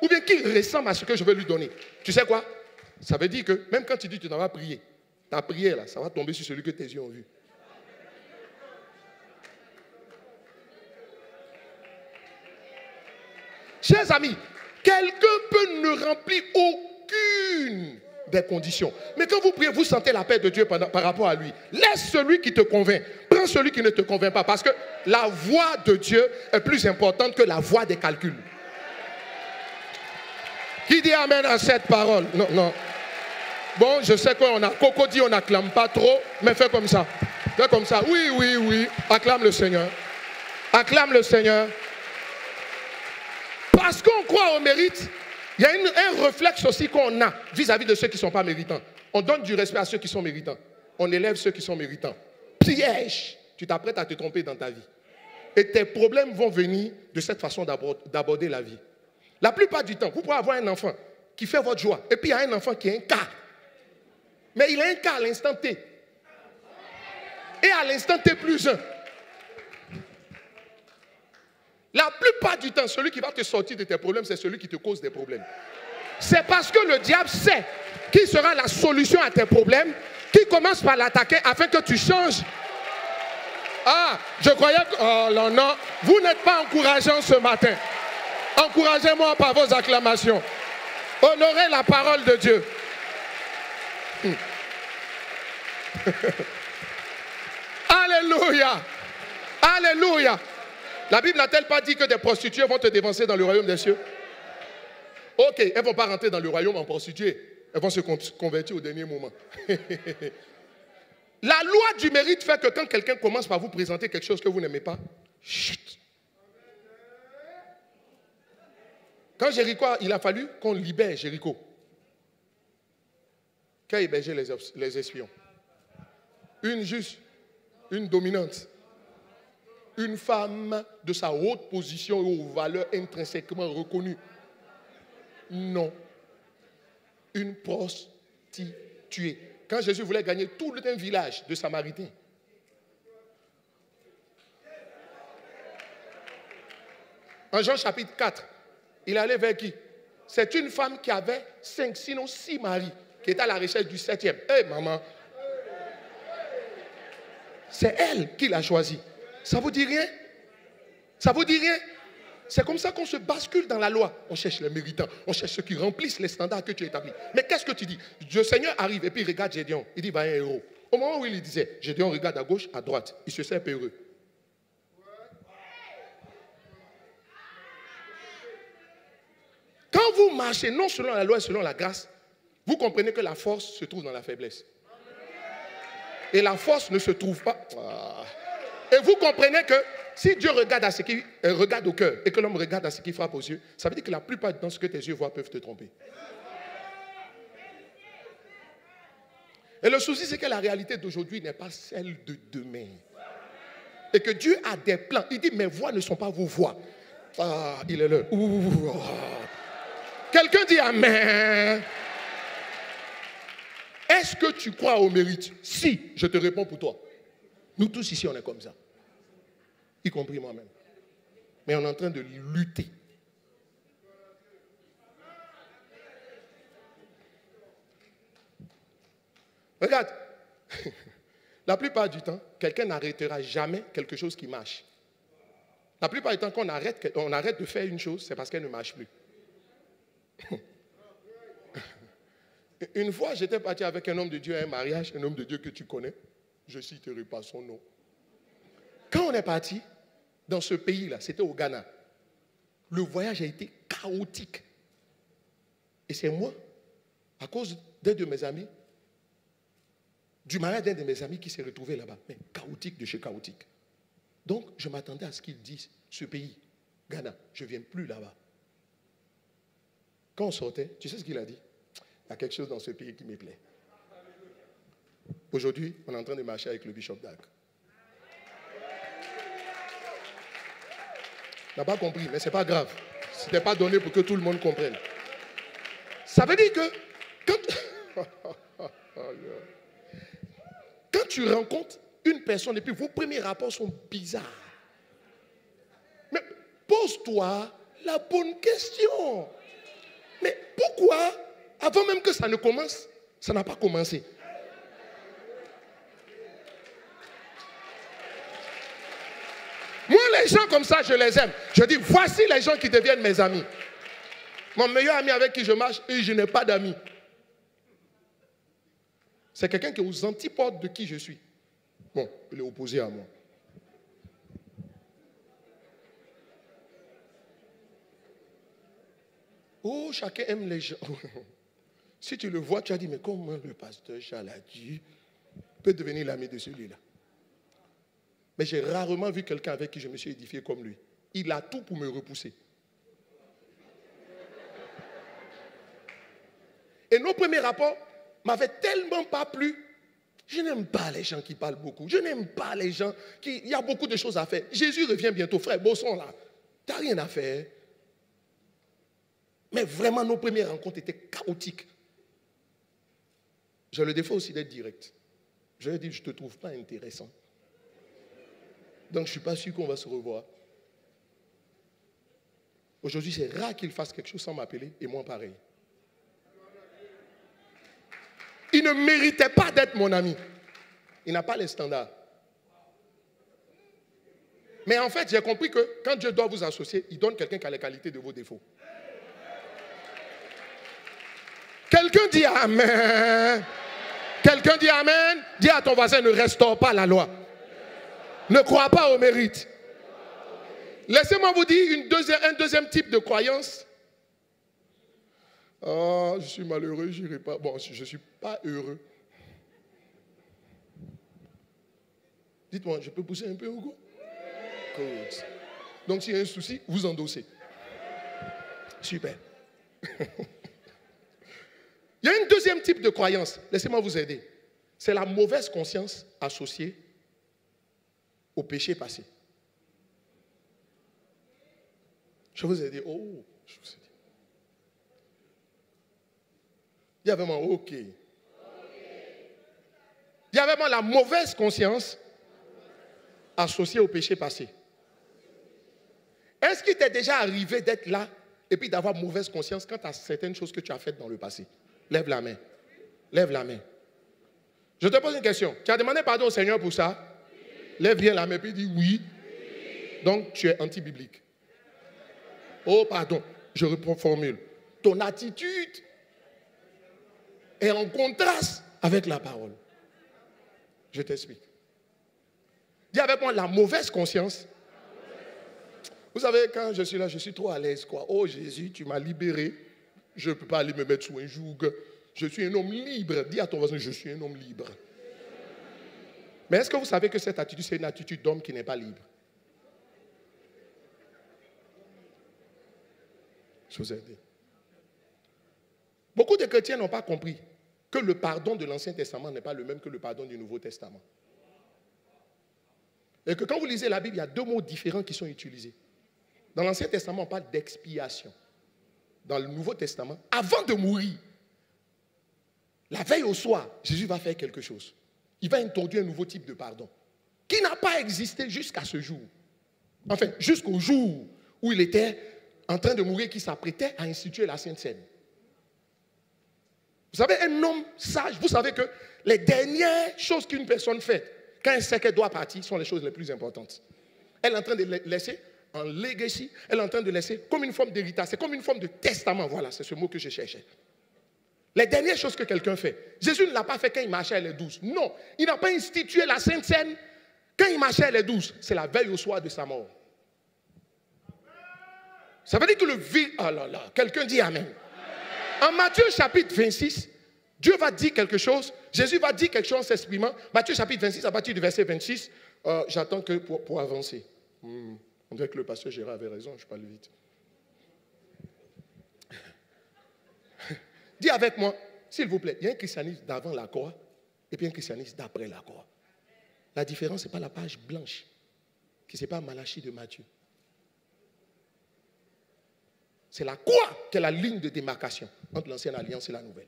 Ou bien qui ressemble à ce que je veux lui donner? Tu sais quoi? Ça veut dire que même quand tu dis que tu n'en vas prier, ta prière là, ça va tomber sur celui que tes yeux ont vu. Chers amis, quelqu'un peut ne remplir aucune des conditions. Mais quand vous priez, vous sentez la paix de Dieu par rapport à lui. Laisse celui qui te convainc. Prends celui qui ne te convainc pas. Parce que la voix de Dieu est plus importante que la voix des calculs. Qui dit amen à cette parole? Non, non. Bon, je sais qu'on a Coco dit on n'acclame pas trop, mais fais comme ça. Fais comme ça. Oui, oui, oui. Acclame le Seigneur. Acclame le Seigneur. Parce qu'on croit au mérite, il y a un réflexe aussi qu'on a vis-à-vis de ceux qui ne sont pas méritants. On donne du respect à ceux qui sont méritants. On élève ceux qui sont méritants. Piège. Tu t'apprêtes à te tromper dans ta vie. Et tes problèmes vont venir de cette façon d'aborder la vie. La plupart du temps, vous pouvez avoir un enfant qui fait votre joie. Et puis il y a un enfant qui a un cas. Mais il a un cas à l'instant T. Et à l'instant T plus 1. La plupart du temps, celui qui va te sortir de tes problèmes, c'est celui qui te cause des problèmes. C'est parce que le diable sait qui sera la solution à tes problèmes, qui commence par l'attaquer afin que tu changes. Ah, je croyais que... Oh non, non, vous n'êtes pas encourageant ce matin. Encouragez-moi par vos acclamations. Honorez la parole de Dieu. Alléluia. Alléluia. La Bible n'a-t-elle pas dit que des prostituées vont te dévancer dans le royaume des cieux? Ok, elles ne vont pas rentrer dans le royaume en prostituée. Elles vont se convertir au dernier moment. La loi du mérite fait que quand quelqu'un commence par vous présenter quelque chose que vous n'aimez pas, chut. Quand Jéricho, il a fallu qu'on libère Jéricho. Qui a hébergé les espions? Une juste, une dominante. Une femme de sa haute position et aux valeurs intrinsèquement reconnues. Non. une prostituée. Quand Jésus voulait gagner tout un village de Samaritains. En Jean chapitre 4, il allait vers qui? C'est une femme qui avait 5, sinon 6 maris, qui était à la recherche du 7e. Hé, maman! C'est elle qui l'a choisi. Ça vous dit rien? Ça vous dit rien? C'est comme ça qu'on se bascule dans la loi. On cherche les méritants, on cherche ceux qui remplissent les standards que tu établis. Mais qu'est-ce que tu dis? Le Seigneur arrive et puis il regarde Gédéon. Il dit, va un héros. Au moment où il disait, Gédéon regarde à gauche, à droite. Il se sert peureux. Quand vous marchez non selon la loi et selon la grâce, vous comprenez que la force se trouve dans la faiblesse. Et la force ne se trouve pas. Et vous comprenez que si Dieu regarde à ce qui regarde au cœur et que l'homme regarde à ce qui frappe aux yeux, ça veut dire que la plupart du temps, ce que tes yeux voient peuvent te tromper. Et le souci, c'est que la réalité d'aujourd'hui n'est pas celle de demain. Et que Dieu a des plans. Il dit, mes voix ne sont pas vos voix. Ah, il est là. Quelqu'un dit Amen. Est-ce que tu crois au mérite? Si, je te réponds pour toi. Nous tous ici, on est comme ça. Y compris moi-même. Mais on est en train de lutter. Regarde. La plupart du temps, quelqu'un n'arrêtera jamais quelque chose qui marche. La plupart du temps, quand on arrête de faire une chose, c'est parce qu'elle ne marche plus. Une fois, j'étais parti avec un homme de Dieu à un mariage, un homme de Dieu que tu connais. Je ne citerai pas son nom. Quand on est parti dans ce pays-là, c'était au Ghana, le voyage a été chaotique. Et c'est moi, à cause d'un de mes amis, du mariage d'un de mes amis qui s'est retrouvé là-bas. Mais chaotique de chez chaotique. Donc, je m'attendais à ce qu'ils disent, ce pays, Ghana, je ne viens plus là-bas. Quand on sortait, tu sais ce qu'il a dit? Il y a quelque chose dans ce pays qui me plaît. Aujourd'hui, on est en train de marcher avec le bishop d'Arc. On n'a pas compris, mais ce n'est pas grave. Ce n'était pas donné pour que tout le monde comprenne. Ça veut dire que quand tu rencontres une personne et puis vos premiers rapports sont bizarres, mais pose-toi la bonne question. Mais pourquoi, avant même que ça ne commence, ça n'a pas commencé? Moi, les gens comme ça, je les aime. Je dis, voici les gens qui deviennent mes amis. Mon meilleur ami avec qui je marche, et je n'ai pas d'amis. C'est quelqu'un qui est aux antipodes de qui je suis. Bon, il est opposé à moi. Oh, chacun aime les gens. Si tu le vois, tu as dit, mais comment le pasteur Charles a dit, peut devenir l'ami de celui-là. Mais j'ai rarement vu quelqu'un avec qui je me suis édifié comme lui. Il a tout pour me repousser. Et nos premiers rapports m'avaient tellement pas plu. Je n'aime pas les gens qui parlent beaucoup. Je n'aime pas les gens qui... Il y a beaucoup de choses à faire. Jésus revient bientôt, frère Bosson là. Tu n'as rien à faire. Mais vraiment, nos premières rencontres étaient chaotiques. J'ai le défaut aussi d'être direct. Je lui ai dit, je ne te trouve pas intéressant. Donc, je ne suis pas sûr qu'on va se revoir. Aujourd'hui, c'est rare qu'il fasse quelque chose sans m'appeler, et moi pareil. Il ne méritait pas d'être mon ami. Il n'a pas les standards. Mais en fait, j'ai compris que quand Dieu doit vous associer, il donne quelqu'un qui a les qualités de vos défauts. Quelqu'un dit Amen. Quelqu'un dit Amen. Dis à ton voisin, ne restaure pas la loi. Ne crois pas au mérite. Laissez-moi vous dire un deuxième type de croyance. Oh, je suis malheureux, je n'irai pas. Bon, je ne suis pas heureux. Dites-moi, je peux pousser un peu au goût? Good. Donc, s'il y a un souci, vous endossez. Super. Il y a un deuxième type de croyance. Laissez-moi vous aider. C'est la mauvaise conscience associée au péché passé. Je vous ai dit, oh, je vous ai dit. Il Dis avec moi, ok. Dis avec moi, la mauvaise conscience associée au péché passé. Est-ce qu'il t'est déjà arrivé d'être là et puis d'avoir mauvaise conscience quant à certaines choses que tu as faites dans le passé? Lève la main. Lève la main. Je te pose une question. Tu as demandé pardon au Seigneur pour ça? Lève bien la main et puis dis oui. Donc tu es anti-biblique. Oh pardon, je reformule. Ton attitude est en contraste avec la parole. Je t'explique. Dis avec moi, la mauvaise conscience. Vous savez, quand je suis là, je suis trop à l'aise, quoi. Oh Jésus, tu m'as libéré. Je ne peux pas aller me mettre sous un joug. Je suis un homme libre. Dis à ton voisin, je suis un homme libre. Mais est-ce que vous savez que cette attitude, c'est une attitude d'homme qui n'est pas libre? Je vous ai dit. Beaucoup de chrétiens n'ont pas compris que le pardon de l'Ancien Testament n'est pas le même que le pardon du Nouveau Testament. Et que quand vous lisez la Bible, il y a deux mots différents qui sont utilisés. Dans l'Ancien Testament, on parle d'expiation. Dans le Nouveau Testament, avant de mourir, la veille au soir, Jésus va faire quelque chose. Il va introduire un nouveau type de pardon qui n'a pas existé jusqu'à ce jour. Enfin, jusqu'au jour où il était en train de mourir, qui s'apprêtait à instituer la Sainte Seine. Vous savez, un homme sage, vous savez que les dernières choses qu'une personne fait, quand elle sait qu'elle doit partir, sont les choses les plus importantes. Elle est en train de laisser en legacy, elle est en train de laisser comme une forme d'héritage, c'est comme une forme de testament. Voilà, c'est ce mot que je cherchais. Les dernières choses que quelqu'un fait, Jésus ne l'a pas fait quand il marchait à les 12. Non, il n'a pas institué la Sainte Seine quand il marchait à les 12. C'est la veille au soir de sa mort. Ça veut dire que le vie... Oh là là, quelqu'un dit Amen. En Matthieu chapitre 26, Dieu va dire quelque chose, Jésus va dire quelque chose en s'exprimant. Matthieu chapitre 26, à partir du verset 26, j'attends que pour avancer. On dirait que le pasteur Gérard avait raison, je parle vite. Dis avec moi, s'il vous plaît, il y a un christianisme d'avant la croix et puis un christianisme d'après la croix. La différence, ce n'est pas la page blanche, qui n'est pas Malachie de Matthieu. C'est la croix qui est la ligne de démarcation entre l'ancienne alliance et la nouvelle.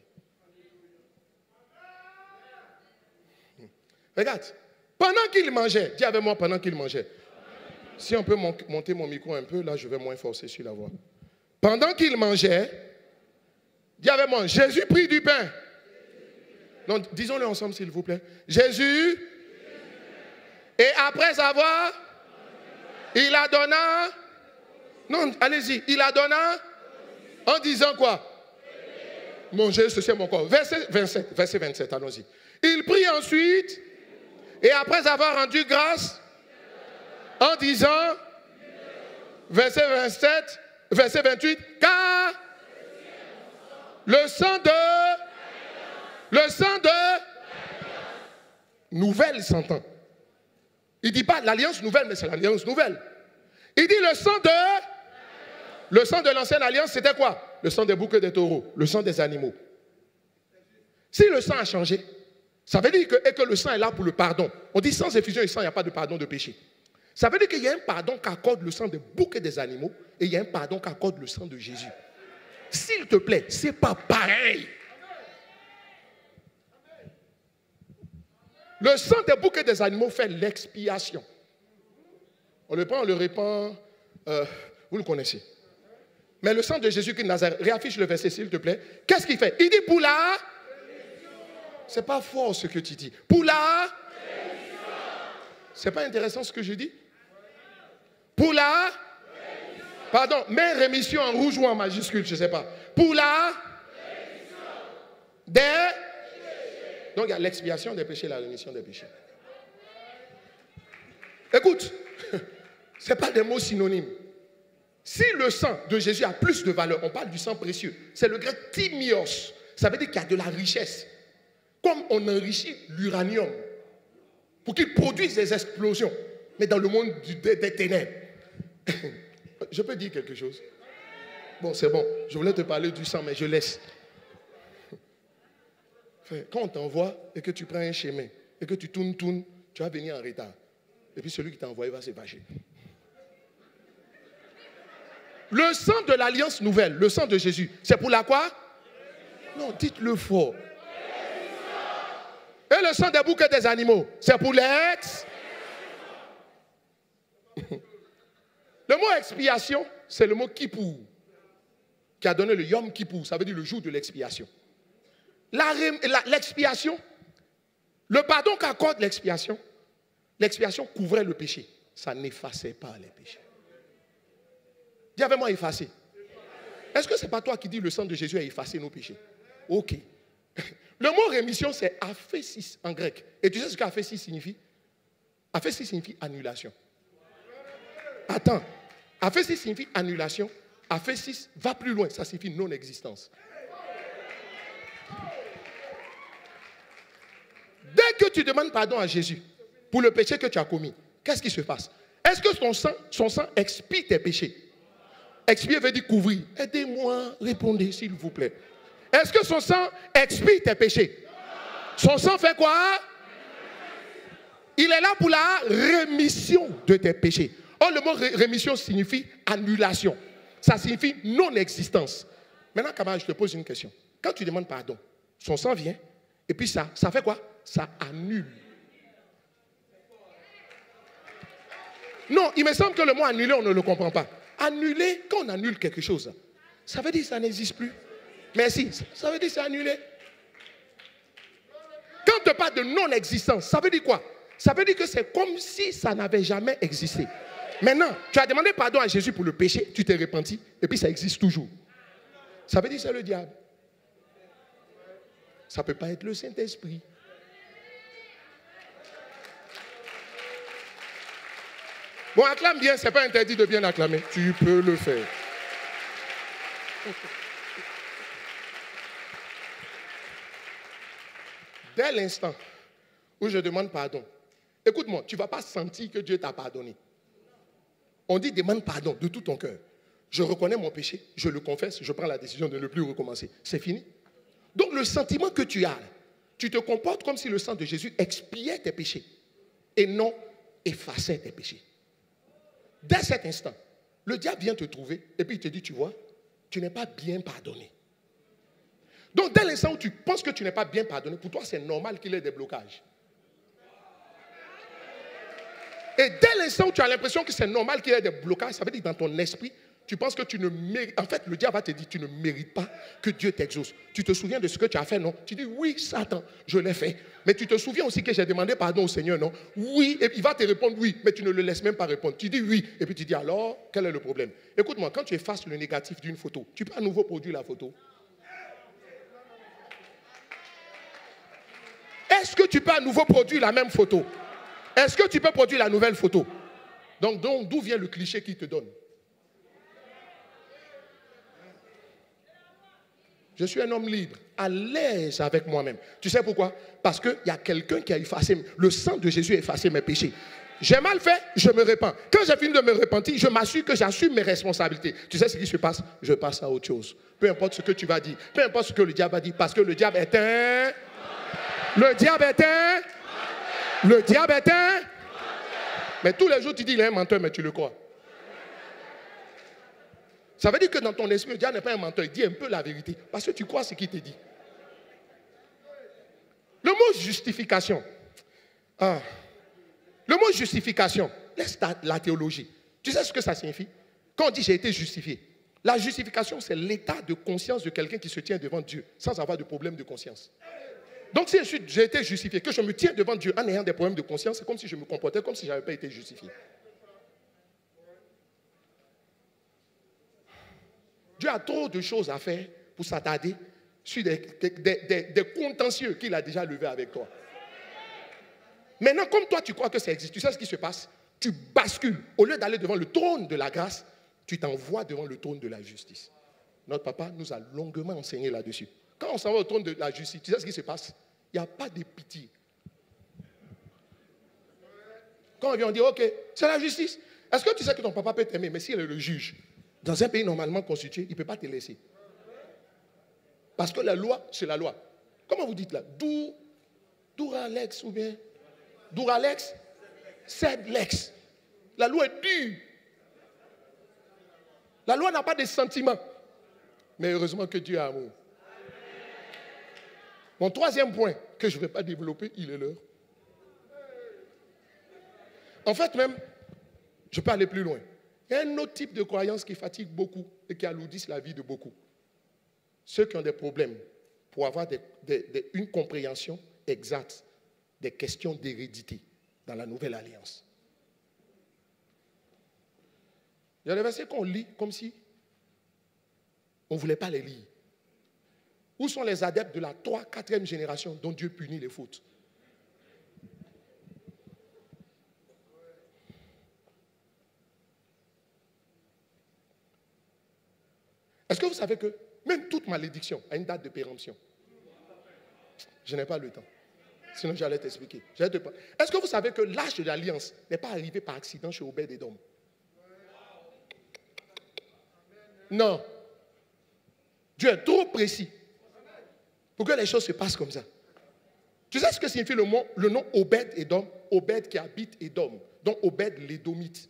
Regarde, pendant qu'il mangeait, dis avec moi pendant qu'il mangeait. Si on peut monter mon micro un peu, là je vais moins forcer sur la voix. Pendant qu'il mangeait, dis avec moi, Jésus prit du pain. Non, disons-le ensemble s'il vous plaît. Jésus, et après avoir, il a donné, non, allez-y, il a donné en disant quoi? Mangez, ceci est mon corps. Verset 27, allons-y. Il prit ensuite, et après avoir rendu grâce, en disant, verset 27, verset 28, car le sang de nouvelle s'entend. Il ne dit pas l'alliance nouvelle, mais c'est l'alliance nouvelle. Il dit le sang de l'ancienne alliance, c'était quoi? Le sang des boucs et des taureaux, le sang des animaux. Si le sang a changé, ça veut dire que le sang est là pour le pardon. On dit sans effusion et sang, il n'y a pas de pardon de péché. Ça veut dire qu'il y a un pardon qu'accorde le sang des boucs et des animaux et il y a un pardon qu'accorde le sang de Jésus. S'il te plaît, ce n'est pas pareil. Le sang des boucs et des animaux fait l'expiation. On le prend, on le répand, vous le connaissez. Mais le sang de Jésus-Christ de Nazareth, réaffiche le verset s'il te plaît. Qu'est-ce qu'il fait? Il dit pour la... C'est pas fort ce que tu dis. Pour la... C'est pas intéressant ce que je dis? Pour la... Pardon, mais rémission en rouge ou en majuscule, je ne sais pas. Pour la... Des... Donc il y a l'expiation des péchés et la rémission des péchés. Écoute, ce n'est pas des mots synonymes. Si le sang de Jésus a plus de valeur, on parle du sang précieux. C'est le grec timios. Ça veut dire qu'il y a de la richesse. Comme on enrichit l'uranium pour qu'il produise des explosions, mais dans le monde des ténèbres. Je peux dire quelque chose? Bon, c'est bon. Je voulais te parler du sang, mais je laisse. Quand on t'envoie et que tu prends un chemin et que tu tournes, tu vas venir en retard. Et puis celui qui t'a envoyé va se fâcher. Le sang de l'alliance nouvelle, le sang de Jésus, c'est pour la quoi? Non, dites-le fort. Et le sang des boucs et des animaux, c'est pour les... Le mot expiation, c'est le mot Kippour, qui a donné le Yom Kippour, ça veut dire le jour de l'expiation. L'expiation, le pardon qu'accorde l'expiation couvrait le péché. Ça n'effaçait pas les péchés. Dis avec moi effacer. Est-ce que ce n'est pas toi qui dis le sang de Jésus a effacé nos péchés? Ok. Le mot rémission, c'est aphésis en grec. Et tu sais ce qu'aphésis signifie? Aphésis signifie annulation. Attends. Aphésis signifie annulation. Aphésis va plus loin. Ça signifie non-existence. Dès que tu demandes pardon à Jésus pour le péché que tu as commis, qu'est-ce qui se passe? Est-ce que son sang expie tes péchés? Expier veut dire couvrir. Aidez-moi, répondez s'il vous plaît. Est-ce que son sang expie tes péchés? Son sang fait quoi? Il est là pour la rémission de tes péchés. Or, le mot rémission signifie annulation. Ça signifie non-existence. Maintenant, Kamara, je te pose une question. Quand tu demandes pardon, son sang vient, et puis ça fait quoi? Ça annule. Non, il me semble que le mot annuler, on ne le comprend pas. Annuler, quand on annule quelque chose, ça veut dire que ça n'existe plus. Merci, ça veut dire que c'est annulé. Quand on te parle de non-existence, ça veut dire quoi? Ça veut dire que c'est comme si ça n'avait jamais existé. Maintenant, tu as demandé pardon à Jésus pour le péché, tu t'es repenti, et puis ça existe toujours. Ça veut dire que c'est le diable. Ça ne peut pas être le Saint-Esprit. Bon, acclame bien, ce n'est pas interdit de bien acclamer. Tu peux le faire. Dès l'instant où je demande pardon, écoute-moi, tu ne vas pas sentir que Dieu t'a pardonné. On dit demande pardon de tout ton cœur. Je reconnais mon péché, je le confesse, je prends la décision de ne plus recommencer. C'est fini. Donc le sentiment que tu as, tu te comportes comme si le sang de Jésus expiait tes péchés et non effaçait tes péchés. Dès cet instant, le diable vient te trouver et puis il te dit, tu vois, tu n'es pas bien pardonné. Donc dès l'instant où tu penses que tu n'es pas bien pardonné, pour toi c'est normal qu'il y ait des blocages. Et dès l'instant où tu as l'impression que c'est normal qu'il y ait des blocages, ça veut dire que dans ton esprit, tu penses que tu ne mérites. En fait, le diable va te dire, tu ne mérites pas que Dieu t'exauce. Tu te souviens de ce que tu as fait, non? Tu dis, oui, Satan, je l'ai fait. Mais tu te souviens aussi que j'ai demandé pardon au Seigneur, non? Oui, et il va te répondre oui, mais tu ne le laisses même pas répondre. Tu dis oui, et puis tu dis alors, quel est le problème? Écoute-moi, quand tu effaces le négatif d'une photo, tu peux à nouveau produire la photo. Est-ce que tu peux à nouveau produire la même photo? Est-ce que tu peux produire la nouvelle photo? Donc d'où vient le cliché qu'il te donne? Je suis un homme libre, à l'aise avec moi-même. Tu sais pourquoi? Parce qu'il y a quelqu'un qui a effacé, le sang de Jésus a effacé mes péchés. J'ai mal fait, je me repens. Quand j'ai fini de me repentir, je m'assure que j'assume mes responsabilités. Tu sais ce qui se passe? Je passe à autre chose. Peu importe ce que tu vas dire, peu importe ce que le diable va dire, parce que le diable est un... Le diable est un... Le diable est un... Mais tous les jours, tu dis, il est un menteur, mais tu le crois. Ça veut dire que dans ton esprit, le diable n'est pas un menteur. Il dit un peu la vérité. Parce que tu crois ce qu'il te dit. Le mot justification. Le mot justification, laisse la théologie. Tu sais ce que ça signifie? Quand on dit j'ai été justifié, la justification, c'est l'état de conscience de quelqu'un qui se tient devant Dieu sans avoir de problème de conscience. Donc si j'ai été justifié, que je me tiens devant Dieu en ayant des problèmes de conscience, c'est comme si je me comportais comme si je n'avais pas été justifié. Dieu a trop de choses à faire pour s'attarder sur des contentieux qu'il a déjà levés avec toi. Maintenant, comme toi, tu crois que ça existe, tu sais ce qui se passe? Tu bascules. Au lieu d'aller devant le trône de la grâce, tu t'envoies devant le trône de la justice. Notre papa nous a longuement enseigné là-dessus. Quand on s'en va au trône de la justice, tu sais ce qui se passe? Il n'y a pas de pitié. Quand on vient, on dit, ok, c'est la justice. Est-ce que tu sais que ton papa peut t'aimer, mais s'il est le juge, dans un pays normalement constitué, il ne peut pas te laisser. Parce que la loi, c'est la loi. Comment vous dites là? Duralex ou bien Duralex, c'est l'ex. La loi est dure. La loi n'a pas de sentiments. Mais heureusement que Dieu a amour. Mon troisième point, que je ne vais pas développer, il est l'heure. En fait, même, je peux aller plus loin. Il y a un autre type de croyance qui fatigue beaucoup et qui alourdissent la vie de beaucoup. Ceux qui ont des problèmes pour avoir une compréhension exacte des questions d'hérédité dans la Nouvelle Alliance. Il y a des versets qu'on lit comme si on ne voulait pas les lire. Où sont les adeptes de la 3e, 4e génération dont Dieu punit les fautes? Est-ce que vous savez que même toute malédiction a une date de péremption? Je n'ai pas le temps. Sinon, j'allais t'expliquer. Est-ce que vous savez que l'âge de l'alliance n'est pas arrivé par accident chez Obed-Édom? Non. Dieu est trop précis pour que les choses se passent comme ça. Tu sais ce que signifie le nom Obed-Édom? Obed qui habite Édom. Donc Obed l'Édomite.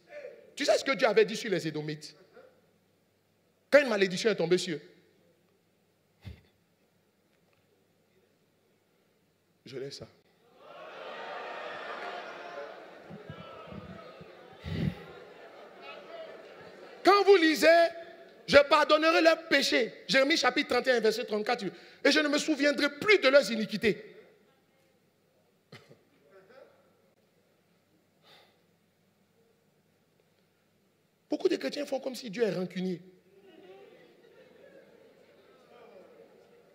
Tu sais ce que Dieu avait dit sur les Édomites? Quand une malédiction est tombée sur eux. Je laisse ça. Quand vous lisez, je pardonnerai leurs péchés. Jérémie chapitre 31, verset 34. Et je ne me souviendrai plus de leurs iniquités. Beaucoup de chrétiens font comme si Dieu est rancunier.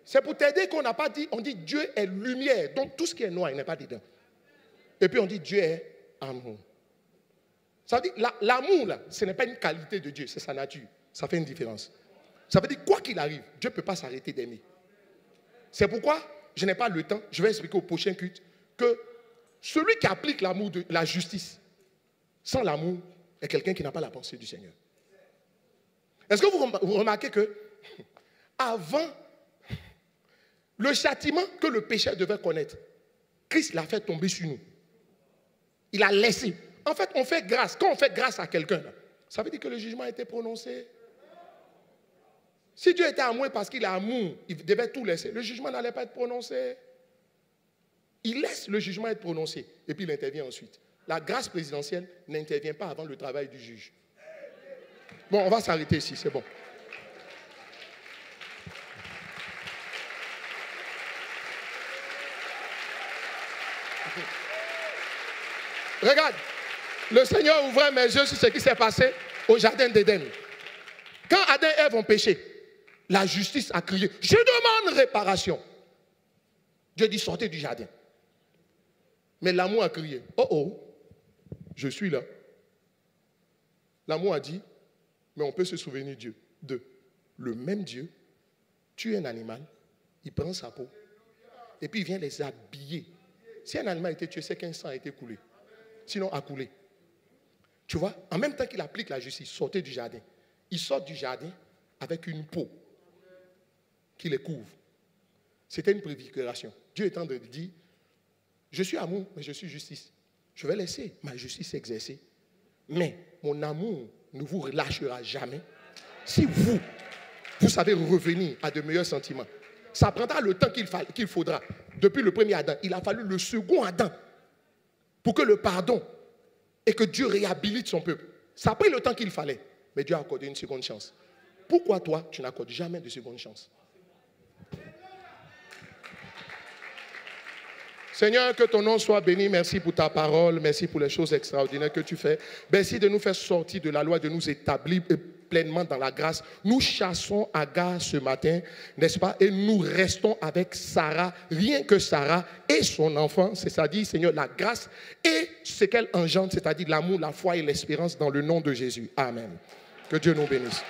C'est pour t'aider qu'on n'a pas dit, on dit Dieu est lumière, donc tout ce qui est noir, il n'est pas dedans. Et puis on dit Dieu est amour. Ça veut dire, l'amour, là, ce n'est pas une qualité de Dieu, c'est sa nature. Ça fait une différence. Ça veut dire, quoi qu'il arrive, Dieu ne peut pas s'arrêter d'aimer. C'est pourquoi, je n'ai pas le temps, je vais expliquer au prochain culte, que celui qui applique l'amour de la justice, sans l'amour, est quelqu'un qui n'a pas la pensée du Seigneur. Est-ce que vous remarquez que, avant le châtiment que le pécheur devait connaître, Christ l'a fait tomber sur nous. Il a laissé. En fait, on fait grâce. Quand on fait grâce à quelqu'un, ça veut dire que le jugement a été prononcé. Si Dieu était amour parce qu'il a amour, il devait tout laisser. Le jugement n'allait pas être prononcé. Il laisse le jugement être prononcé et puis il intervient ensuite. La grâce présidentielle n'intervient pas avant le travail du juge. Bon, on va s'arrêter ici, c'est bon. Regarde, le Seigneur ouvrait mes yeux sur ce qui s'est passé au jardin d'Éden. Quand Adam et Ève ont péché, la justice a crié, je demande réparation. Dieu dit, sortez du jardin. Mais l'amour a crié, oh oh, je suis là. L'amour a dit, mais on peut se souvenir de le même Dieu tue un animal, il prend sa peau, et puis il vient les habiller. Si un animal a été tué, c'est qu'un sang a été coulé. Sinon a coulé. Tu vois, en même temps qu'il applique la justice, sortez du jardin. Il sort du jardin avec une peau qui les couvre. C'était une préfiguration. Dieu est en train de dire, je suis amour, mais je suis justice. Je vais laisser ma justice s'exercer. Mais mon amour ne vous relâchera jamais si vous savez revenir à de meilleurs sentiments. Ça prendra le temps qu'il faudra. Depuis le premier Adam, il a fallu le second Adam pour que le pardon et que Dieu réhabilite son peuple. Ça a pris le temps qu'il fallait, mais Dieu a accordé une seconde chance. Pourquoi toi, tu n'accordes jamais de seconde chance? Seigneur, que ton nom soit béni. Merci pour ta parole. Merci pour les choses extraordinaires que tu fais. Merci de nous faire sortir de la loi, de nous établir pleinement dans la grâce. Nous chassons Agar ce matin, n'est-ce pas? Et nous restons avec Sarah, rien que Sarah et son enfant, c'est-à-dire, Seigneur, la grâce et ce qu'elle engendre, c'est-à-dire l'amour, la foi et l'espérance dans le nom de Jésus. Amen. Que Dieu nous bénisse.